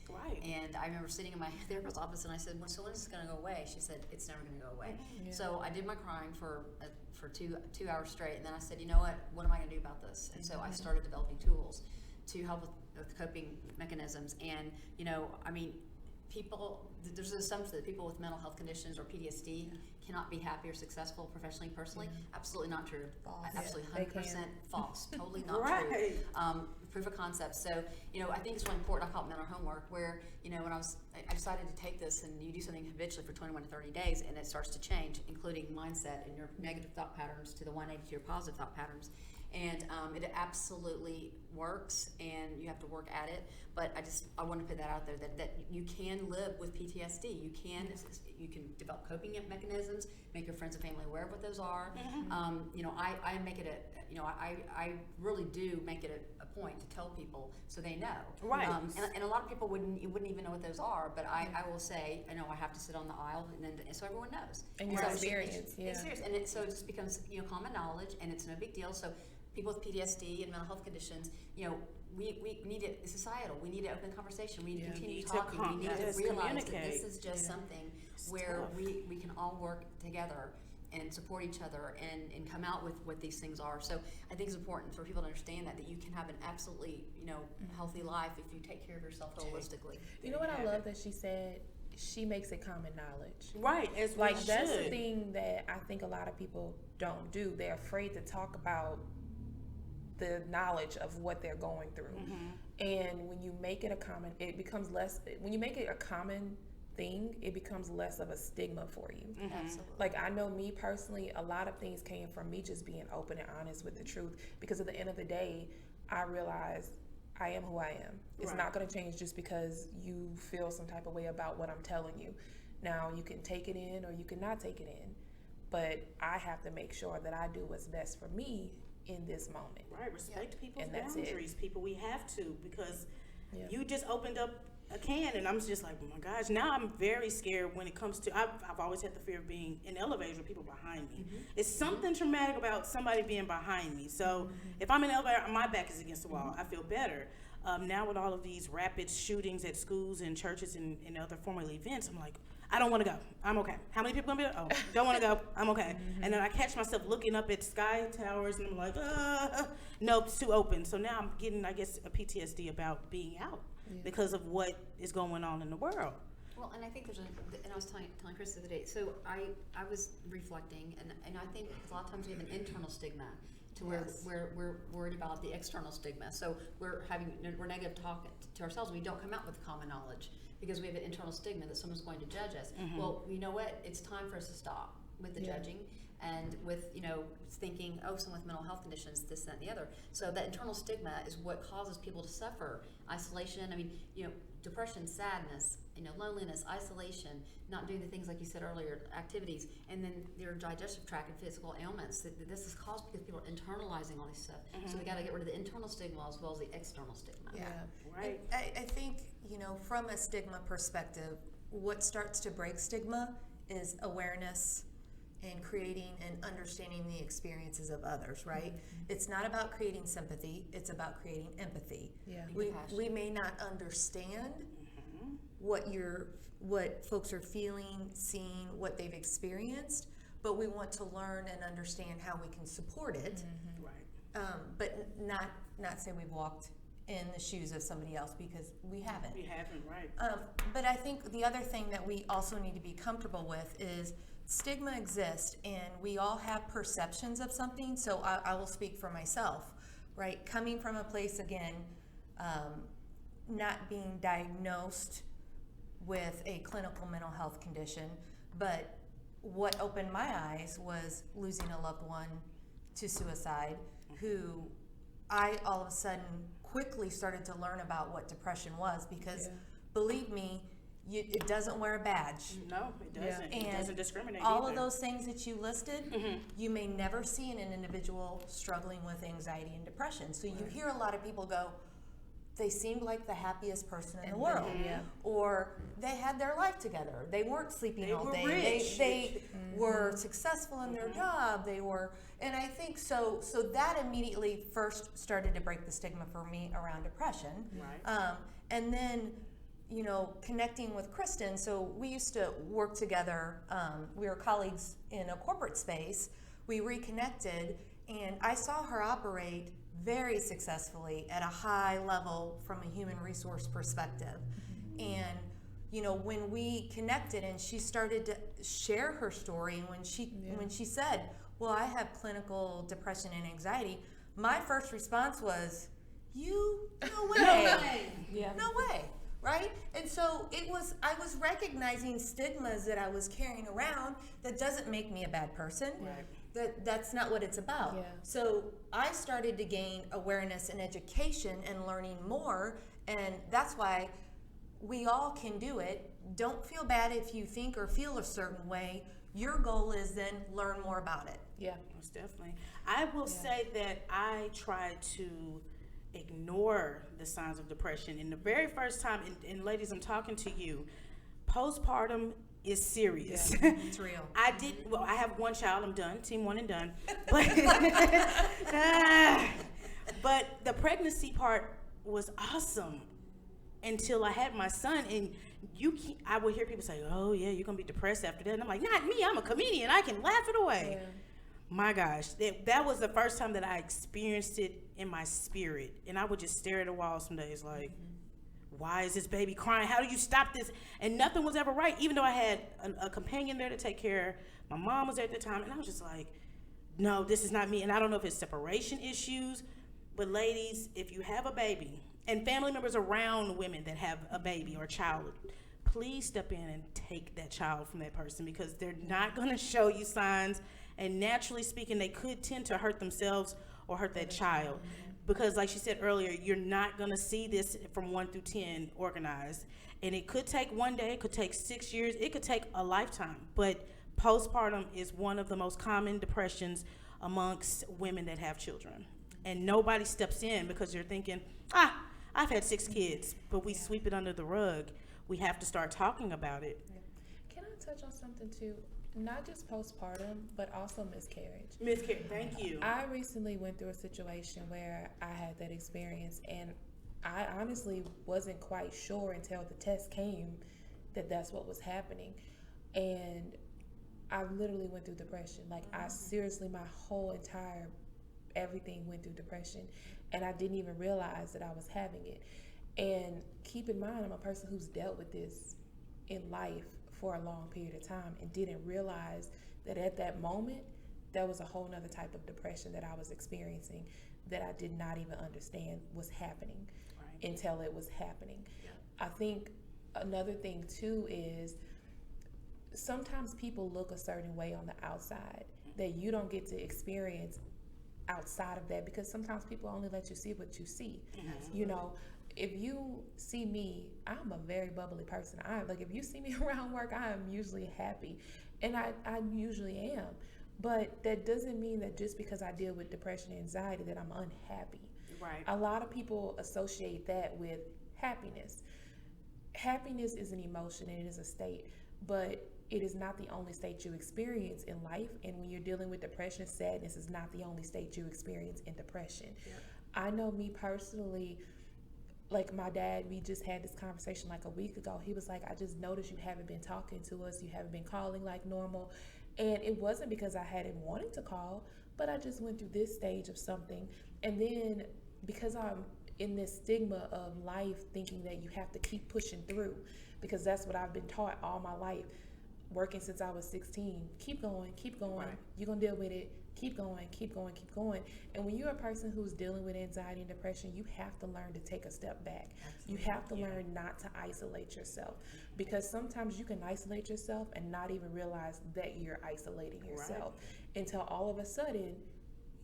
Right. And I remember sitting in my therapist's office and I said, well, so when is this going to go away? She said, it's never going to go away. Yeah. So I did my crying for 2 hours straight, and then I said, you know what am I going to do about this? And so I started developing tools to help with coping mechanisms. And, you know, I mean, there's an assumption that people with mental health conditions or PTSD cannot be happy or successful professionally, personally. Absolutely not true. False. Absolutely They 100% can. false. Totally not Right. true. Proof of concept. So, you know, I think it's really important. I call it mental homework, where, you know, when I decided to take this, and you do something habitually for 21 to 30 days, and it starts to change, including mindset and your negative thought patterns to the 180 to your positive thought patterns. And it absolutely works, and you have to work at it. But I want to put that out there that you can live with PTSD. You can develop coping mechanisms, make your friends and family aware of what those are. You know, I make it I really do make it a point to tell people so they know. Right. And a lot of people wouldn't even know what those are. But I will say, I know I have to sit on the aisle, and so everyone knows. And your so experience, yeah. It's serious, and so it just becomes, you know, common knowledge, and it's no big deal. So people with PTSD and mental health conditions, you know, we need it. It's societal. We need to open conversation. We need to continue talking. We need to realize that this is just something where we can all work together and support each other and come out with what these things are. So I think it's important for people to understand that you can have an absolutely, you know, healthy life if you take care of yourself holistically. You know what I love that she said? She makes it common knowledge. Right. As Like, we that's should. the thing that I think a lot of people don't do. They're afraid to talk about the knowledge of what they're going through. And when you make it a common, it becomes less, when you make it a common thing, it becomes less of a stigma for you. Absolutely. Like, I know me personally, a lot of things came from me just being open and honest with the truth, because at the end of the day, I realized I am who I am. It's Right. not going to change just because you feel some type of way about what I'm telling you. Now, you can take it in or you can not take it in, but I have to make sure that I do what's best for me in this moment. Right, respect people's And that's it. boundaries. People, we have to, because Yeah. you just opened up a can, and I'm just like, oh my gosh. Now I'm very scared when it comes to. I've always had the fear of being in elevators with people behind me. It's something traumatic about somebody being behind me. So if I'm in an elevator, my back is against the wall. I feel better. Now with all of these rapid shootings at schools and churches and other formal events, I'm like, I don't want to go. I'm okay. How many people gonna be there? Oh, don't want to go. I'm okay. And then I catch myself looking up at sky towers, and I'm like, nope, it's too open. So now I'm getting, I guess, a PTSD about being out because of what is going on in the world. Well, and I think and I was telling Chris the other day, so I was reflecting, and I think a lot of times we have an internal stigma to where we're worried about the external stigma. So we're negative talk to ourselves, and we don't come out with common knowledge because we have an internal stigma that someone's going to judge us. Well, you know what? It's time for us to stop with the judging and with, you know, thinking, oh, someone with mental health conditions, this, that, and the other. So that internal stigma is what causes people to suffer. Isolation, I mean, you know, depression, sadness, you know, loneliness, isolation, not doing the things like you said earlier, activities, and then their digestive tract and physical ailments. This is caused because people are internalizing all this stuff. So we got to get rid of the internal stigma as well as the external stigma. Yeah. Right. I think, you know, from a stigma perspective, what starts to break stigma is awareness and creating and understanding the experiences of others, right? It's not about creating sympathy, it's about creating empathy. Yeah. We may not understand what folks are feeling, seeing, what they've experienced, but we want to learn and understand how we can support it. Right. But not say we've walked in the shoes of somebody else, because we haven't. We haven't, right. But I think the other thing that we also need to be comfortable with is stigma exists, and we all have perceptions of something. So I will speak for myself, right? Coming from a place, again, not being diagnosed with a clinical mental health condition, but what opened my eyes was losing a loved one to suicide, who I all of a sudden quickly started to learn about what depression was, because believe me, it doesn't wear a badge. No, it doesn't. It And doesn't discriminate all either. of those things that you listed, you may never see in an individual struggling with anxiety and depression. So you hear a lot of people go, they seemed like the happiest person in the world, or they had their life together. They weren't sleeping all were day. rich. They were successful in their job. They were, and I think so. So that immediately first started to break the stigma for me around depression. Right. And then, you know, connecting with Kristen. So we used to work together. We were colleagues in a corporate space. We reconnected, and I saw her operate very successfully at a high level from a human resource perspective. And you know, when we connected and she started to share her story, and when she said, well, I have clinical depression and anxiety, my first response was, no way. No way, right? And so I was recognizing stigmas that I was carrying around that doesn't make me a bad person. Right. That's not what it's about. Yeah. So I started to gain awareness and education and learning more, and that's why we all can do it. Don't feel bad if you think or feel a certain way. Your goal is then learn more about it. Yeah. Most definitely. I will say that I try to ignore the signs of depression. And the very first time, and ladies, I'm talking to you, postpartum is serious. It's real. I have one child, I'm done, team one and done. But the pregnancy part was awesome until I had my son, and I would hear people say, oh yeah, you're gonna be depressed after that. And I'm like, not me, I'm a comedian, I can laugh it away. Yeah. My gosh, that was the first time that I experienced it in my spirit. And I would just stare at the wall some days like, why is this baby crying? How do you stop this? And nothing was ever right, even though I had a companion there to take care. My mom was there at the time, and I was just like, no, this is not me. And I don't know if it's separation issues, but ladies, if you have a baby, and family members around women that have a baby or a child, please step in and take that child from that person, because they're not going to show you signs, and naturally speaking, they could tend to hurt themselves or hurt that child. Because like she said earlier, you're not going to see this from 1 through 10 organized. And it could take one day, it could take 6 years, it could take a lifetime. But postpartum is one of the most common depressions amongst women that have children. And nobody steps in because you're thinking, I've had 6 kids, but we sweep it under the rug. We have to start talking about it. Can I touch on something too? Not just postpartum, but also miscarriage. Miscarriage, thank you. I recently went through a situation where I had that experience, and I honestly wasn't quite sure until the test came that that's what was happening. And I literally went through depression. Like, I seriously, my whole entire everything went through depression, and I didn't even realize that I was having it. And keep in mind, I'm a person who's dealt with this in life for a long period of time and didn't realize that at that moment there was a whole nother type of depression that I was experiencing that I did not even understand was happening until it was happening. I think another thing too is sometimes people look a certain way on the outside that you don't get to experience outside of that, because sometimes people only let you see what you see. You know, if you see me, I'm a very bubbly person. If you see me around work, I am usually happy, and I usually am. But that doesn't mean that just because I deal with depression and anxiety that I'm unhappy. Right. A lot of people associate that with happiness. Happiness is an emotion and it is a state, but it is not the only state you experience in life. And when you're dealing with depression, sadness is not the only state you experience in depression. Yeah. I know me personally, like my dad, we just had this conversation like a week ago. He was like, I just noticed you haven't been talking to us. You haven't been calling like normal. And it wasn't because I hadn't wanted to call, but I just went through this stage of something. And then because I'm in this stigma of life, thinking that you have to keep pushing through, because that's what I've been taught all my life, working since I was 16. Keep going, right. You're going to deal with it. Keep going, keep going, keep going. And when you're a person who's dealing with anxiety and depression, you have to learn to take a step back. Absolutely. You have to learn not to isolate yourself, because sometimes you can isolate yourself and not even realize that you're isolating yourself until all of a sudden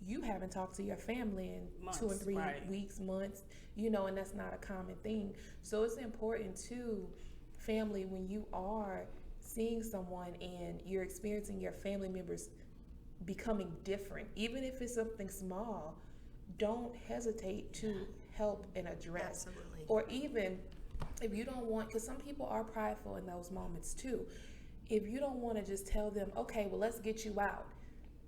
you haven't talked to your family in months, 2 and 3 weeks, months, you know, and that's not a common thing. So it's important to family, when you are seeing someone and you're experiencing your family members becoming different, even if it's something small, don't hesitate to help and address. Absolutely. Or even if you don't want, because some people are prideful in those moments too. If you don't want to just tell them, okay, well, let's get you out,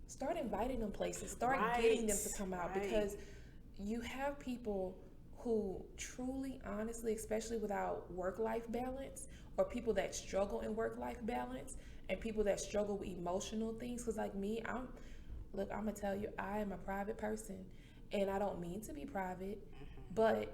start inviting them places, start getting them to come out, because you have people who truly, honestly, especially without work-life balance, or people that struggle in work-life balance, and people that struggle with emotional things. Because like me, I'm gonna tell you, I am a private person, and I don't mean to be private, but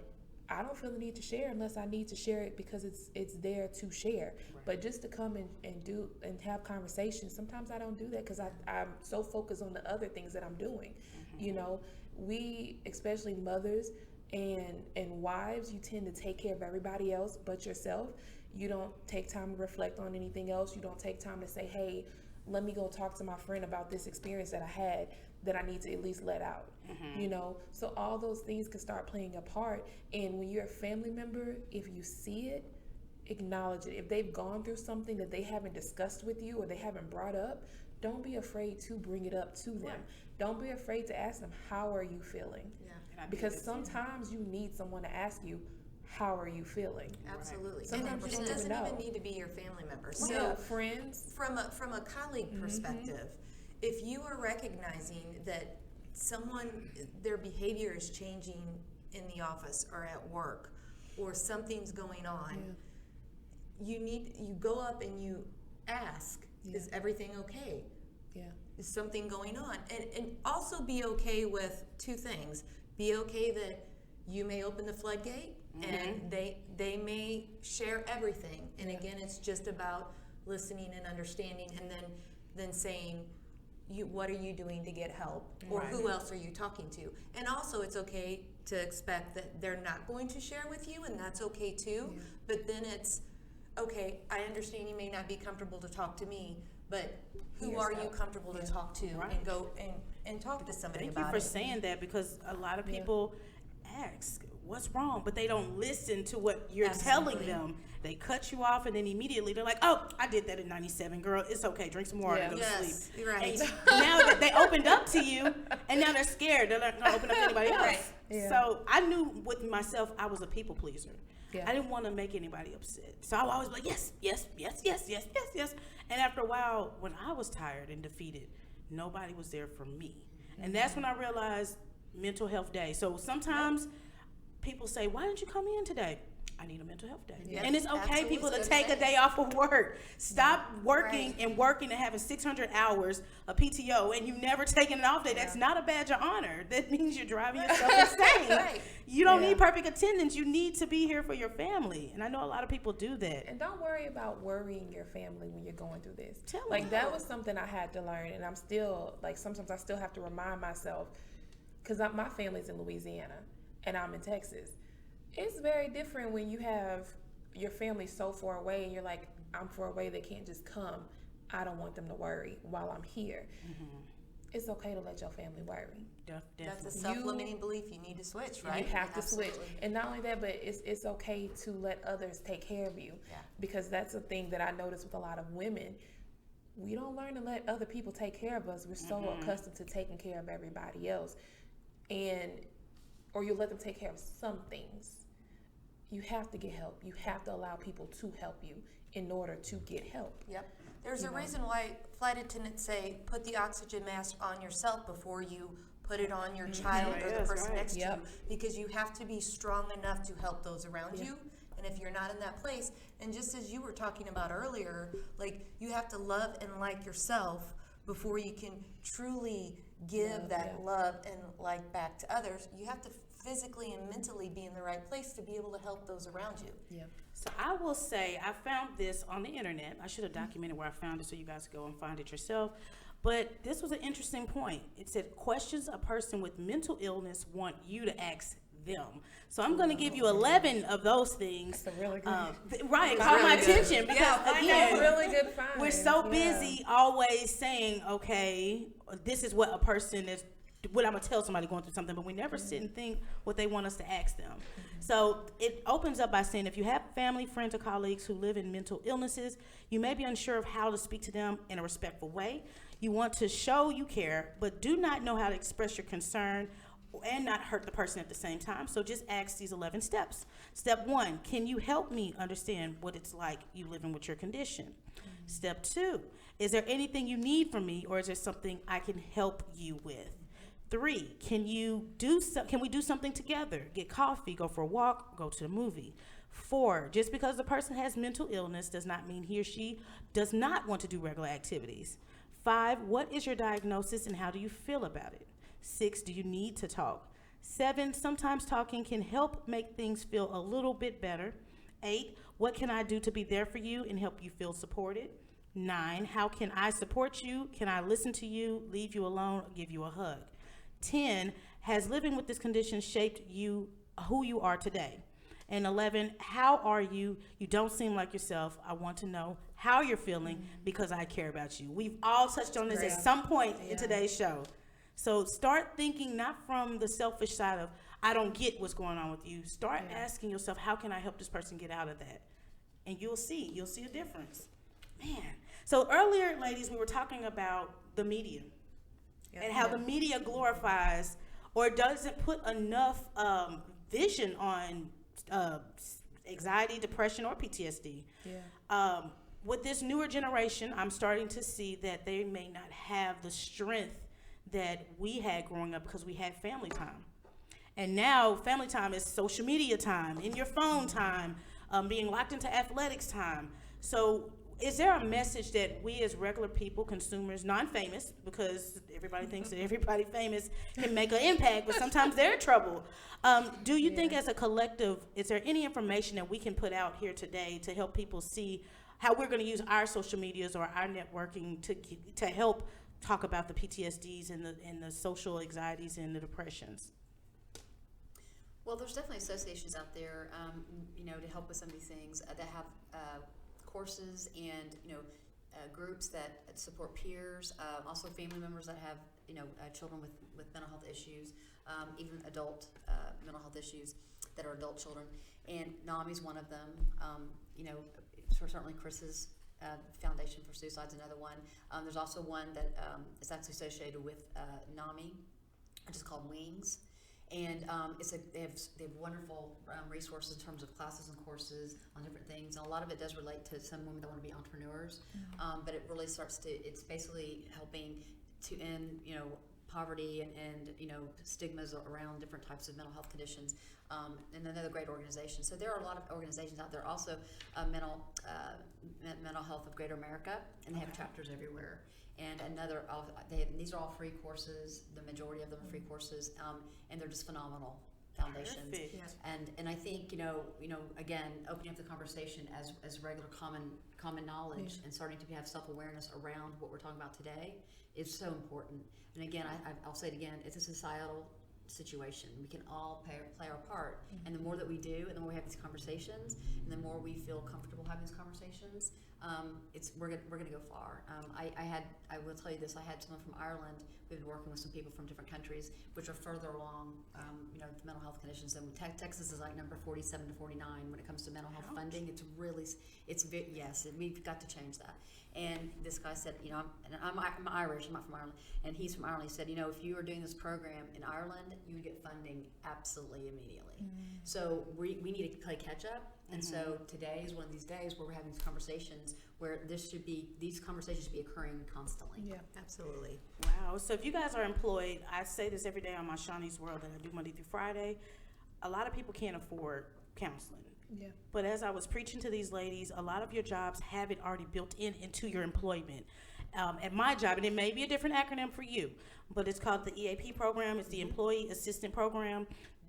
I don't feel the need to share unless I need to share it because it's there to share. Right. But just to come and do and have conversations, sometimes I don't do that because I'm so focused on the other things that I'm doing. You know, we, especially mothers and wives, you tend to take care of everybody else but yourself. You don't take time to reflect on anything else. You don't take time to say, hey, let me go talk to my friend about this experience that I had that I need to at least let out. You know, so all those things can start playing a part. And when you're a family member, if you see it, acknowledge it. If they've gone through something that they haven't discussed with you or they haven't brought up, don't be afraid to bring it up to them. Right. Don't be afraid to ask them, how are you feeling? Yeah. Because sometimes you need someone to ask you, how are you feeling? Absolutely. Sometimes and it doesn't even need to be your family member. So friends. From a colleague perspective, if you are recognizing that someone, their behavior is changing in the office or at work, or something's going on, you go up and you ask, is everything okay? Yeah. Is something going on? And also be okay with two things. Be okay that you may open the floodgate and they may share everything. And again, it's just about listening and understanding, and then saying, what are you doing to get help, or who else are you talking to? And also, it's okay to expect that they're not going to share with you, and that's okay too. But then it's okay, I understand you may not be comfortable to talk to me, but who are you comfortable to talk to, and go and talk to somebody about it. Thank you for saying that, because a lot of people ask, what's wrong? But they don't listen to what you're telling them. They cut you off, and then immediately they're like, oh, I did that in 97, girl. It's okay. Drink some water and go to sleep. Right. And now that they opened up to you, and now they're scared. They're not going to open up to anybody else. Right. Yeah. So I knew with myself, I was a people pleaser. Yeah. I didn't want to make anybody upset. So I would always be like, yes, yes, yes, yes, yes, yes, yes. And after a while, when I was tired and defeated, nobody was there for me. And that's when I realized mental health day. So sometimes people say, why didn't you come in today? I need a mental health day. Yes, and it's okay, people, to take a day off of work. Stop working and having 600 hours of PTO, and you never taking an off day. That's not a badge of honor. That means you're driving yourself insane. You don't need perfect attendance. You need to be here for your family. And I know a lot of people do that. And don't worry about worrying your family when you're going through this. That was something I had to learn, and I'm still, sometimes I still have to remind myself, because my family's in Louisiana, and I'm in Texas. It's very different when you have your family so far away and you're like, I'm far away, they can't just come. I don't want them to worry while I'm here. It's okay to let your family worry. That's a self-limiting belief. You need to switch, right? You have to switch. And not only that, but it's okay to let others take care of you. Because that's a thing that I notice with a lot of women. We don't learn to let other people take care of us. We're so accustomed to taking care of everybody else. Or you let them take care of some things. You have to get help. You have to allow people to help you in order to get help. Yep. There's a reason why flight attendants say put the oxygen mask on yourself before you put it on your child or the person next to you, because you have to be strong enough to help those around you. And if you're not in that place, and just as you were talking about earlier, you have to love and like yourself before you can truly give that love and like back to others. You have to physically and mentally be in the right place to be able to help those around you. Yeah. So I will say, I found this on the internet. I should have documented where I found it so you guys go and find it yourself. But this was an interesting point. It said, questions a person with mental illness want you to ask them. So I'm going to give you 11 of those things. That's a really good. Caught my attention because again, really good find. We're so busy always saying, okay, this is what a person is. What I'm gonna tell somebody going through something, but we never sit and think what they want us to ask them. So it opens up by saying, if you have family, friends, or colleagues who live in mental illnesses, you may be unsure of how to speak to them in a respectful way. You want to show you care, but do not know how to express your concern and not hurt the person at the same time. So just ask these 11 steps. Step 1, can you help me understand what it's like you living with your condition? Step 2, is there anything you need from me, or is there something I can help you with? 3, can we do something together? Get coffee, go for a walk, go to the movie. 4, just because the person has mental illness does not mean he or she does not want to do regular activities. 5, what is your diagnosis and how do you feel about it? 6, do you need to talk? 7, sometimes talking can help make things feel a little bit better. 8, what can I do to be there for you and help you feel supported? 9, how can I support you? Can I listen to you, leave you alone, or give you a hug? 10, has living with this condition shaped you, who you are today? And 11, how are you? You don't seem like yourself. I want to know how you're feeling because I care about you. We've all touched on this at some point in today's show. So start thinking not from the selfish side of, I don't get what's going on with you. Start asking yourself, how can I help this person get out of that? And you'll see a difference. Man. So earlier, ladies, we were talking about the media and how the media glorifies or doesn't put enough vision on anxiety, depression, or PTSD. With this newer generation, I'm starting to see that they may not have the strength that we had growing up because we had family time. And now family time is social media time, in your phone time, being locked into athletics time. So is there a message that we as regular people, consumers, non-famous, because everybody thinks that everybody famous can make an impact, but sometimes they're in trouble. Do you think as a collective, is there any information that we can put out here today to help people see how we're going to use our social medias or our networking to help talk about the PTSDs and the social anxieties and the depressions? Well, there's definitely associations out there, to help with some of these things that have courses and groups that support peers, also family members that have children with mental health issues, even adult mental health issues that are adult children. And NAMI's one of them. Certainly Chris's Foundation for Suicide is another one. There's also one that is actually associated with NAMI, which is called Wings. And they have wonderful resources in terms of classes and courses on different things. And a lot of it does relate to some women that want to be entrepreneurs. But it really it's basically helping to end, poverty and stigmas around different types of mental health conditions. And another great organization. So there are a lot of organizations out there. Also, Mental Health of Greater America, and they have chapters everywhere. And these are all free courses. The majority of them are free courses, and they're just phenomenal foundations. Perfect. And I think again, opening up the conversation as regular common knowledge and starting to have self-awareness around what we're talking about today is so important. And again, I'll say it again, it's a societal situation. We can all play our part, and the more that we do, and the more we have these conversations, and the more we feel comfortable having these conversations, we're gonna go far. I will tell you this. I had someone from Ireland. We've been working with some people from different countries, which are further along, with mental health conditions. And Texas is like number 47 to 49 when it comes to mental health funding. Yes, and we've got to change that. And this guy said, I'm Irish. I'm not from Ireland, and he's from Ireland. He said, if you were doing this program in Ireland, you would get funding absolutely immediately. So we need to play catch up. And so today is one of these days where we're having these conversations where these conversations should be occurring constantly. Yeah, absolutely. Wow. So if you guys are employed, I say this every day on my Shaunie's World that I do Monday through Friday, a lot of people can't afford counseling. Yeah. But as I was preaching to these ladies, a lot of your jobs have it already built into your employment. At my job, and it may be a different acronym for you, but it's called the EAP program. It's the Employee Assistant Program.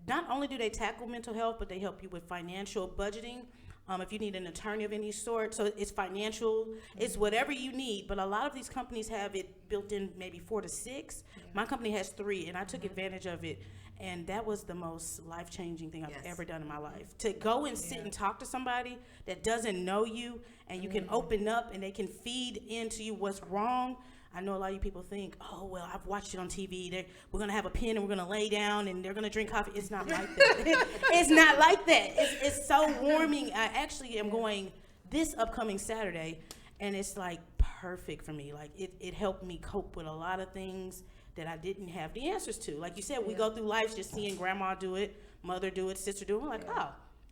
Not only do they tackle mental health, but they help you with financial budgeting. If you need an attorney of any sort, so it's financial, it's whatever you need. But a lot of these companies have it built in, maybe 4 to 6. My company has 3, and I took advantage of it. And that was the most life-changing thing I've ever done in my life. To go and sit and talk to somebody that doesn't know you, and you can open up and they can feed into you what's wrong. I know a lot of you people think, oh, well, I've watched it on TV. We're going to have a pen and we're going to lay down and they're going to drink coffee. It's not like that. It's not like that. It's so warming. I actually am going this upcoming Saturday, and it's like perfect for me. Like it helped me cope with a lot of things that I didn't have the answers to. Like you said, we go through life just seeing grandma do it, mother do it, sister do it. We're like, oh,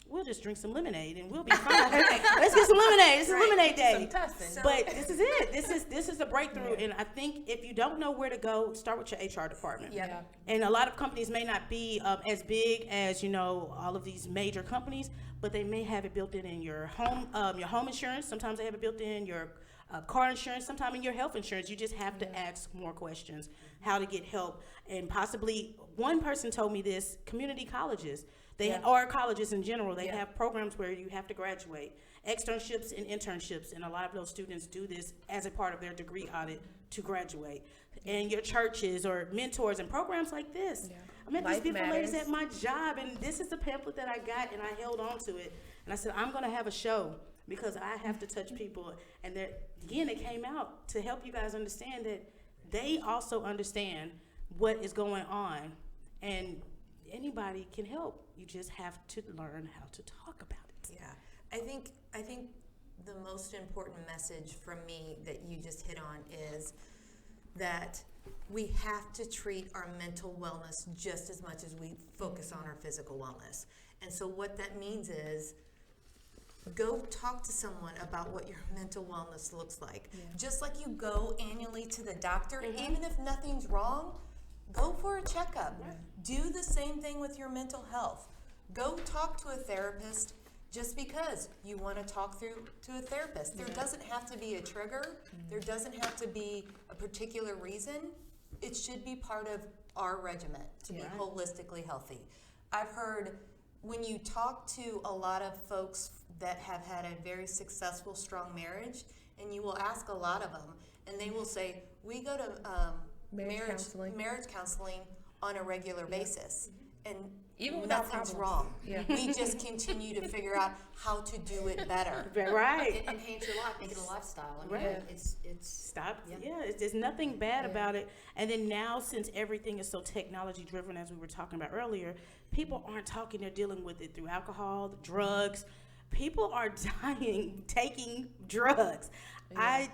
we'll just drink some lemonade and we'll be fine. Let's get some lemonade. It's a lemonade day. But this is it. This is a breakthrough. And I think if you don't know where to go, start with your HR department. And a lot of companies may not be as big as, all of these major companies, but they may have it built in your home insurance. Sometimes they have it built in your car insurance, sometimes in your health insurance. You just have to ask more questions, how to get help. And possibly one person told me this, community colleges. Or colleges in general, they have programs where you have to graduate, externships and internships, and a lot of those students do this as a part of their degree audit to graduate. And your churches or mentors and programs like this. I met these beautiful ladies at my job, and this is the pamphlet that I got, and I held on to it. And I said, I'm going to have a show because I have to touch people. And again, they came out to help you guys understand that they also understand what is going on. And anybody can help. You just have to learn how to talk about it. Yeah, I think the most important message from me that you just hit on is that we have to treat our mental wellness just as much as we focus on our physical wellness. And so what that means is go talk to someone about what your mental wellness looks like. Just like you go annually to the doctor, even if nothing's wrong, go for a checkup. Do the same thing with your mental health. Go talk to a therapist just because you want to talk to a therapist. There doesn't have to be a trigger. There doesn't have to be a particular reason. It should be part of our regimen to be holistically healthy. I've heard when you talk to a lot of folks that have had a very successful, strong marriage, and you will ask a lot of them, and they will say, we go to marriage counseling on a regular basis, and even without nothing's problems. wrong. We just continue to figure out how to do it better. Right. Enhance your life, make it a lifestyle. I mean, it's Stop. There's nothing bad about it. And then now, since everything is so technology driven, as we were talking about earlier, people aren't talking. They're dealing with it through alcohol, drugs. People are dying taking drugs. That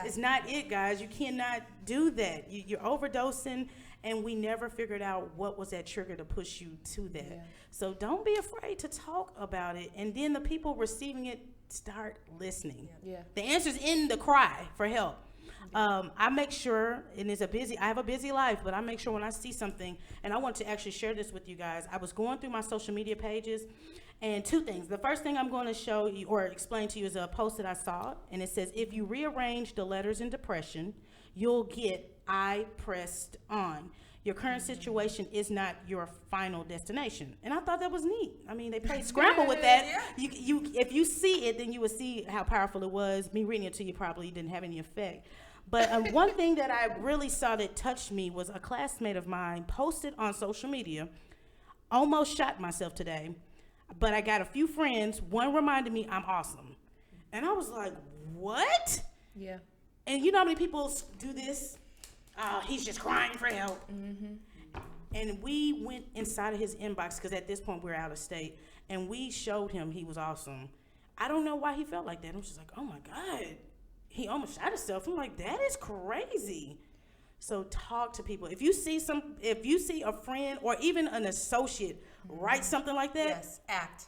is not it, guys. You cannot do that. You're overdosing, and we never figured out what was that trigger to push you to that. So don't be afraid to talk about it. And then the people receiving it start listening. The answer's in the cry for help. I make sure, and I have a busy life, but I make sure when I see something, and I want to actually share this with you guys. I was going through my social media pages, and two things. The first thing I'm going to show you or explain to you is a post that I saw, and it says, if you rearrange the letters in depression, you'll get I pressed on. Your current situation is not your final destination. And I thought that was neat. I mean, they played scramble with that. You, if you see it, then you will see how powerful it was. Me reading it to you probably didn't have any effect. But one thing that I really saw that touched me was a classmate of mine posted on social media, almost shot myself today, but I got a few friends. One reminded me I'm awesome. And I was like, what? Yeah. And you know how many people do this? He's just crying for help. And we went inside of his inbox, because at this point we're out of state, and we showed him he was awesome. I don't know why he felt like that. I was just like, oh my God, he almost shot himself. I'm like, that is crazy. So talk to people. If you see a friend or even an associate write something like that, act.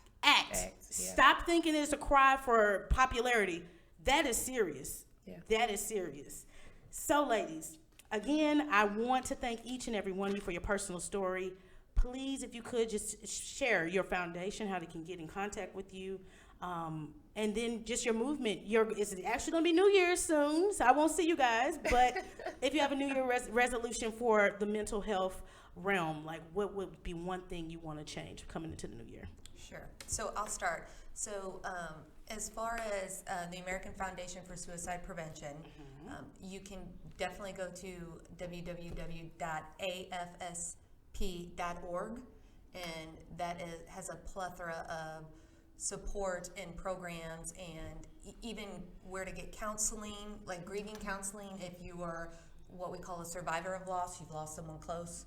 Stop thinking it's a cry for popularity. That is serious. That is serious. So ladies, again, I want to thank each and every one of you for your personal story. Please, if you could, just share your foundation, how they can get in contact with you. And then just your movement. It's actually going to be New Year's soon, so I won't see you guys. But if you have a New Year resolution for the mental health realm, like what would be one thing you want to change coming into the new year? Sure. So I'll start. So as far as the American Foundation for Suicide Prevention, you can definitely go to www.afsp.org, and that has a plethora of support and programs, and even where to get counseling, like grieving counseling if you are what we call a survivor of loss, you've lost someone close,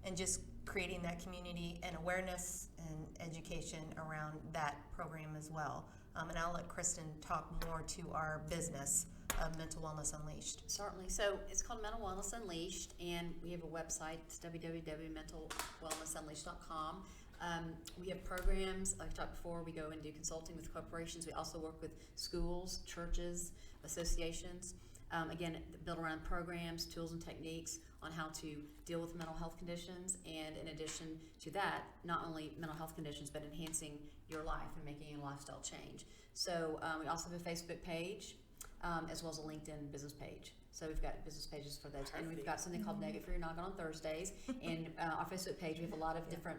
and just creating that community and awareness and education around that program as well. And I'll let Kristen talk more to our business of Mental Wellness Unleashed? Certainly. So it's called Mental Wellness Unleashed, and we have a website. It's www.mentalwellnessunleashed.com. We have programs. Like I talked before, we go and do consulting with corporations. We also work with schools, churches, associations. Again, build around programs, tools, and techniques on how to deal with mental health conditions. And in addition to that, not only mental health conditions, but enhancing your life and making a lifestyle change. So we also have a Facebook page, as well as a LinkedIn business page. So we've got business pages for those. And we've got something called Nugget for Your Noggin on Thursdays. And our Facebook page, we have a lot of different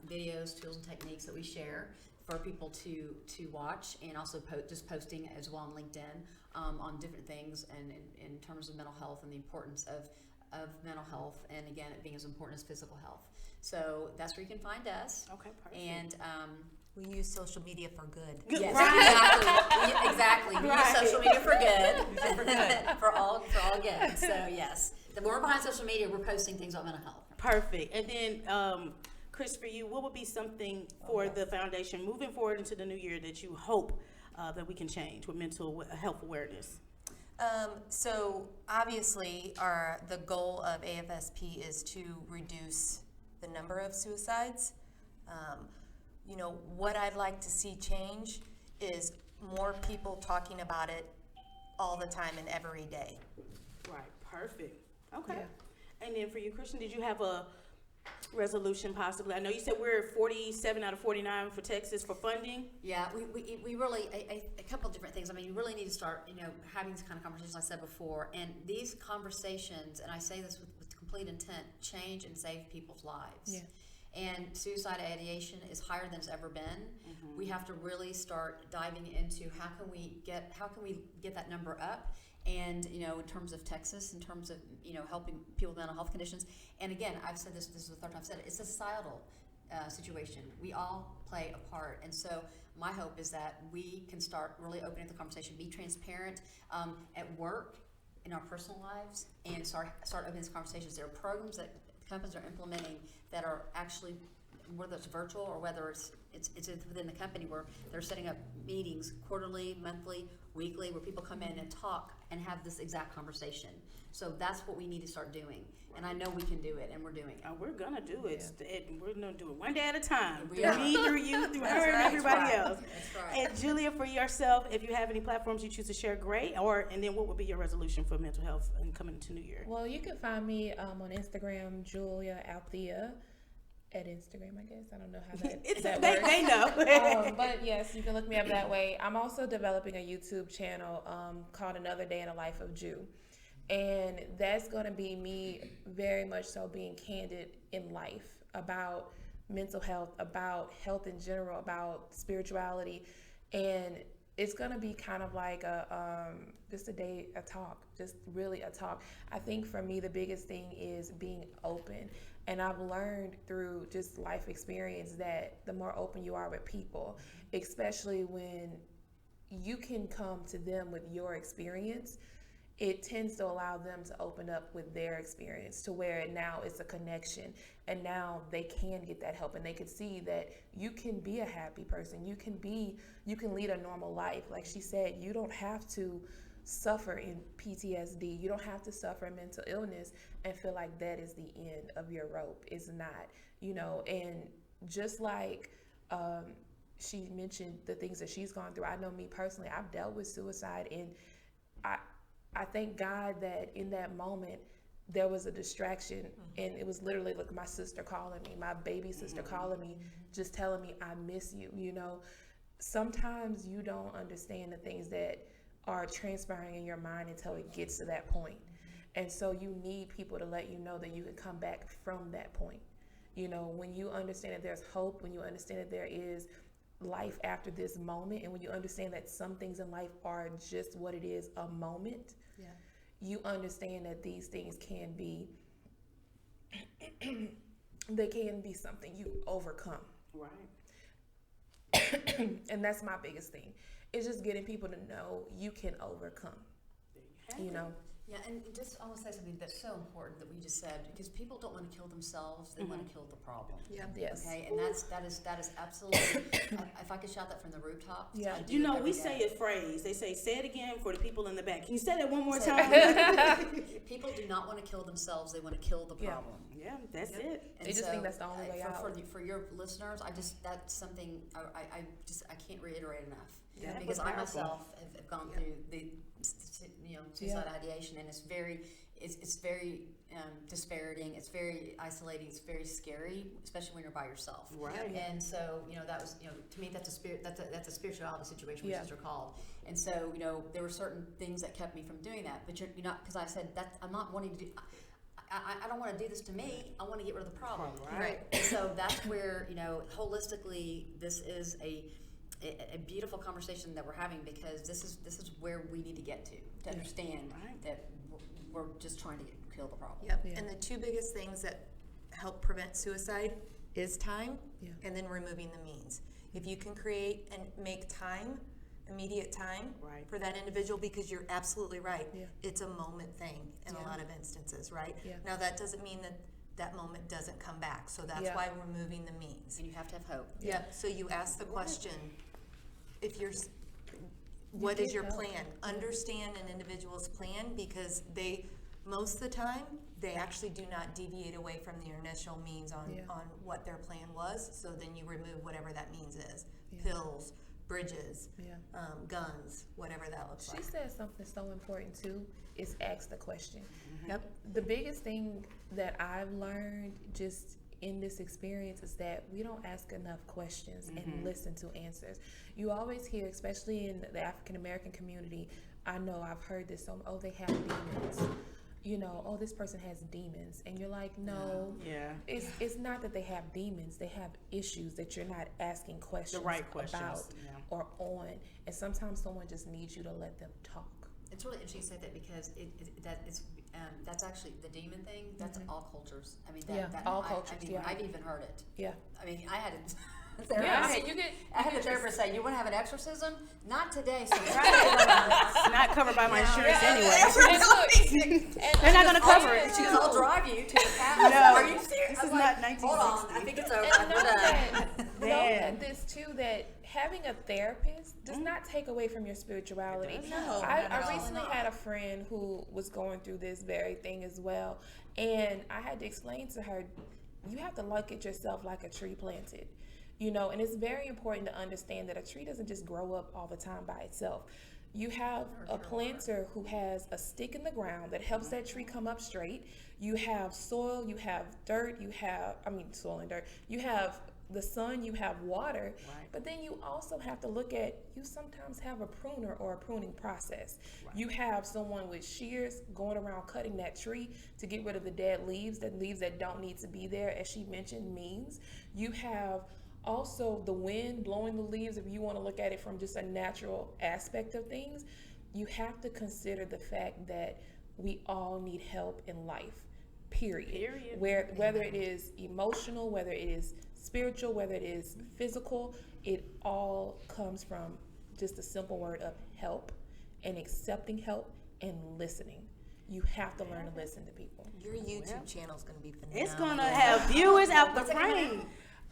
videos, tools, and techniques that we share for people to watch, and also just posting as well on LinkedIn on different things and in terms of mental health and the importance of mental health, and again, it being as important as physical health. So that's where you can find us. Okay, perfect. And We use social media for good. yes, Right. exactly. We Right. use social media for good, for all good. So yes, when we're behind social media, we're posting things about mental health. Perfect. And then, Chris, for you, what would be something for the foundation moving forward into the new year that you hope that we can change with mental health awareness? So obviously, the goal of AFSP is to reduce the number of suicides. What I'd like to see change is more people talking about it all the time and every day. Right. Perfect. Okay. Yeah. And then for you, Christian, did you have a resolution possibly? I know you said we're 47 out of 49 for Texas for funding. Yeah, we really, a couple of different things. I mean, you really need to start, having these kind of conversations I said before. And these conversations, and I say this with complete intent, change and save people's lives. Yeah. And suicide ideation is higher than it's ever been. Mm-hmm. We have to really start diving into how can we get that number up. And, in terms of Texas, in terms of, helping people with mental health conditions. And again, I've said this is the third time I've said it, it's a societal situation. We all play a part. And so my hope is that we can start really opening up the conversation, be transparent at work, in our personal lives, and start opening these conversations. There are programs that companies are implementing that are actually, whether it's virtual or whether it's within the company, where they're setting up meetings quarterly, monthly, weekly, where people come in and talk and have this exact conversation. So that's what we need to start doing. And I know we can do it, and we're doing it. We're going to do it. We're going to do it one day at a time. We Through are. me, through you, through That's her, and right. everybody That's right. else. That's right. And Julia, for yourself, if you have any platforms you choose to share, great. And then what would be your resolution for mental health and coming into New Year? Well, you can find me on Instagram, Julia Althea. At Instagram, I guess. I don't know how that works. They know. But yes, you can look me up that way. I'm also developing a YouTube channel called Another Day in the Life of Jew. And that's going to be me very much so being candid in life about mental health, about health in general, about spirituality. And it's going to be kind of like just a talk, just really a talk. I think for me, the biggest thing is being open. And I've learned through just life experience that the more open you are with people, especially when you can come to them with your experience, it tends to allow them to open up with their experience, to where now it's a connection, and now they can get that help, and they can see that you can be a happy person. You can lead a normal life. Like she said, you don't have to suffer in PTSD. You don't have to suffer in mental illness and feel like that is the end of your rope. It's not, and just like she mentioned the things that she's gone through. I know me personally, I've dealt with suicide, and I thank God that in that moment there was a distraction, and it was literally like my sister calling me, my baby sister calling me, just telling me, I miss you. Sometimes you don't understand the things that are transpiring in your mind until it gets to that point. And so you need people to let you know that you can come back from that point. When you understand that there's hope, when you understand that there is life after this moment, and when you understand that some things in life are just what it is, a moment, you understand that these things can be they can be something you overcome. Right. And that's my biggest thing. It's just getting people to know you can overcome. Yeah, and just I want to say something that's so important that we just said, because people don't want to kill themselves; they want to kill the problem. Yeah. Yes. Okay, and that is absolutely. If I could shout that from the rooftops, Yeah. I'd do You know, it every we say day. a phrase. They say it again for the people in the back. Can you say that one more time? People do not want to kill themselves; they want to kill the Yeah. problem. Yeah, that's it. And They just think that's the only way out. For your listeners, that's something I can't reiterate enough. Yeah, Because that was I powerful. myself have gone through the suicide ideation, and it's very dispiriting. It's very isolating. It's very scary, especially when you're by yourself. Right. And so that was to me that's a spirituality situation, which Yeah. is called. And so there were certain things that kept me from doing that. But you're not, because I said that I'm not wanting to do. I don't want to do this to me. I want to get rid of the problem. Right. And so that's where holistically, this is a beautiful conversation that we're having, because this is where we need to get to understand Right. that we're just trying to kill the problem. Yep. Yeah. And the two biggest things that help prevent suicide is time and then removing the means. If you can create and make time, immediate time Right. for that individual, because you're absolutely right. Yeah. It's a moment thing in a Yeah. lot of instances, right? Yeah. Now that doesn't mean that that moment doesn't come back. So that's Yeah. why removing the means. And you have to have hope. Yep. So you ask the question, if you're, what is get your help. plan? Understand an individual's plan, because most of the time, they actually do not deviate away from their initial means on what their plan was. So then you remove whatever that means is. Yeah. Pills, bridges, Yeah. Guns, whatever that looks She like. said something so important too, is ask the question. Yep. The biggest thing that I've learned just in this experience is that we don't ask enough questions and listen to answers. You always hear, especially in the African American community, I know I've heard this, oh, they have demons. Oh, this person has demons. And you're like, no, Yeah. it's not that they have demons. They have issues that you're not asking questions, right questions, about yeah. or on. And sometimes someone just needs you to let them talk. It's really interesting you say that, because that's actually the demon thing. That's all cultures. I mean, all cultures, yeah. I've even heard it. Yeah. I mean, I had a Yeah, therapist. you get. I had a therapist say, "You want to have an exorcism? Not today, so It's not covered by my insurance anyway. They're not gonna cover it. She goes, I'll drive you to the past. No, Are you serious? this I'm is like, not hold on, I 1960. think it's over. And know We're done. that Man. this too, that having a therapist does not take away from your spirituality. It does No, not I at all. recently had a friend who was going through this very thing as well, and I had to explain to her, you have to look at yourself like a tree planted. And it's very important to understand that a tree doesn't just grow up all the time by itself. You have a planter who has a stick in the ground that helps that tree come up straight. You have soil, you have dirt, soil and dirt. You have the sun, you have water, Right. but then you also have to look at, you sometimes have a pruner or a pruning process. Right. You have someone with shears going around cutting that tree to get rid of the dead leaves that don't need to be there, as she mentioned, means. You have also the wind blowing the leaves. If you want to look at it from just a natural aspect of things, you have to consider the fact that we all need help in life, period. Whether it is emotional, whether it is spiritual, whether it is physical, it all comes from just the simple word of help and accepting help and listening. You have to learn to listen to people. Your YouTube channel is going to be phenomenal. It's gonna have viewers out the frame.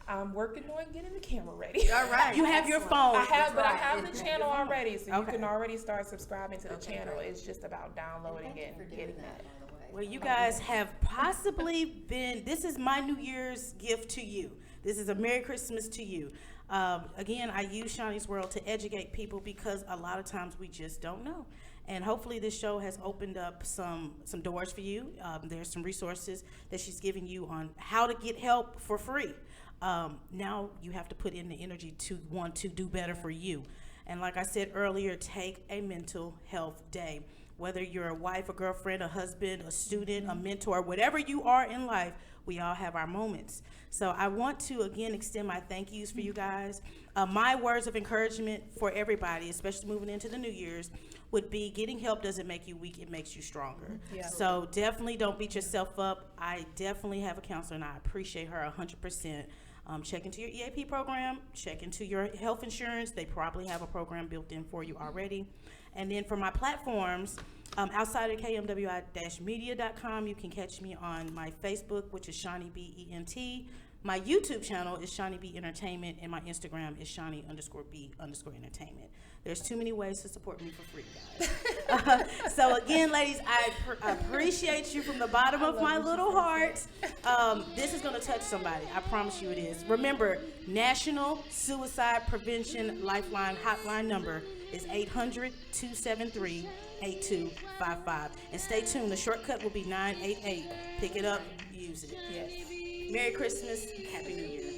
I'm working on getting the camera ready. All right. You have your phone. I have the channel already, so you Okay. can already start subscribing to the channel. It's just about downloading it and getting that. by the way. Well, you guys have possibly been, this is my New Year's gift to you. This is a Merry Christmas to you. Again, I use Shaunie's World to educate people, because a lot of times we just don't know. And hopefully this show has opened up some doors for you. There's some resources that she's giving you on how to get help for free. Now you have to put in the energy to want to do better for you. And like I said earlier, take a mental health day. Whether you're a wife, a girlfriend, a husband, a student, a mentor, whatever you are in life, we all have our moments. So I want to again extend my thank yous for you guys. My words of encouragement for everybody, especially moving into the New Year's, would be getting help doesn't make you weak, it makes you stronger. Yeah. So definitely don't beat yourself up. I definitely have a counselor and I appreciate her 100%. Check into your EAP program, check into your health insurance. They probably have a program built in for you already. And then for my platforms, Outside of kmwi-media.com, you can catch me on my Facebook, which is Shaunie B ENT. My YouTube channel is Shaunie B Entertainment, and my Instagram is Shaunie_B_entertainment. There's too many ways to support me for free, guys. So again, ladies, I appreciate you from the bottom of my little heart. This is going to touch somebody. I promise you it is. Remember, National Suicide Prevention Lifeline Hotline number is 800-273-8255. And stay tuned. The shortcut will be 988. Pick it up, use it. Yes. Merry Christmas. Happy New Year.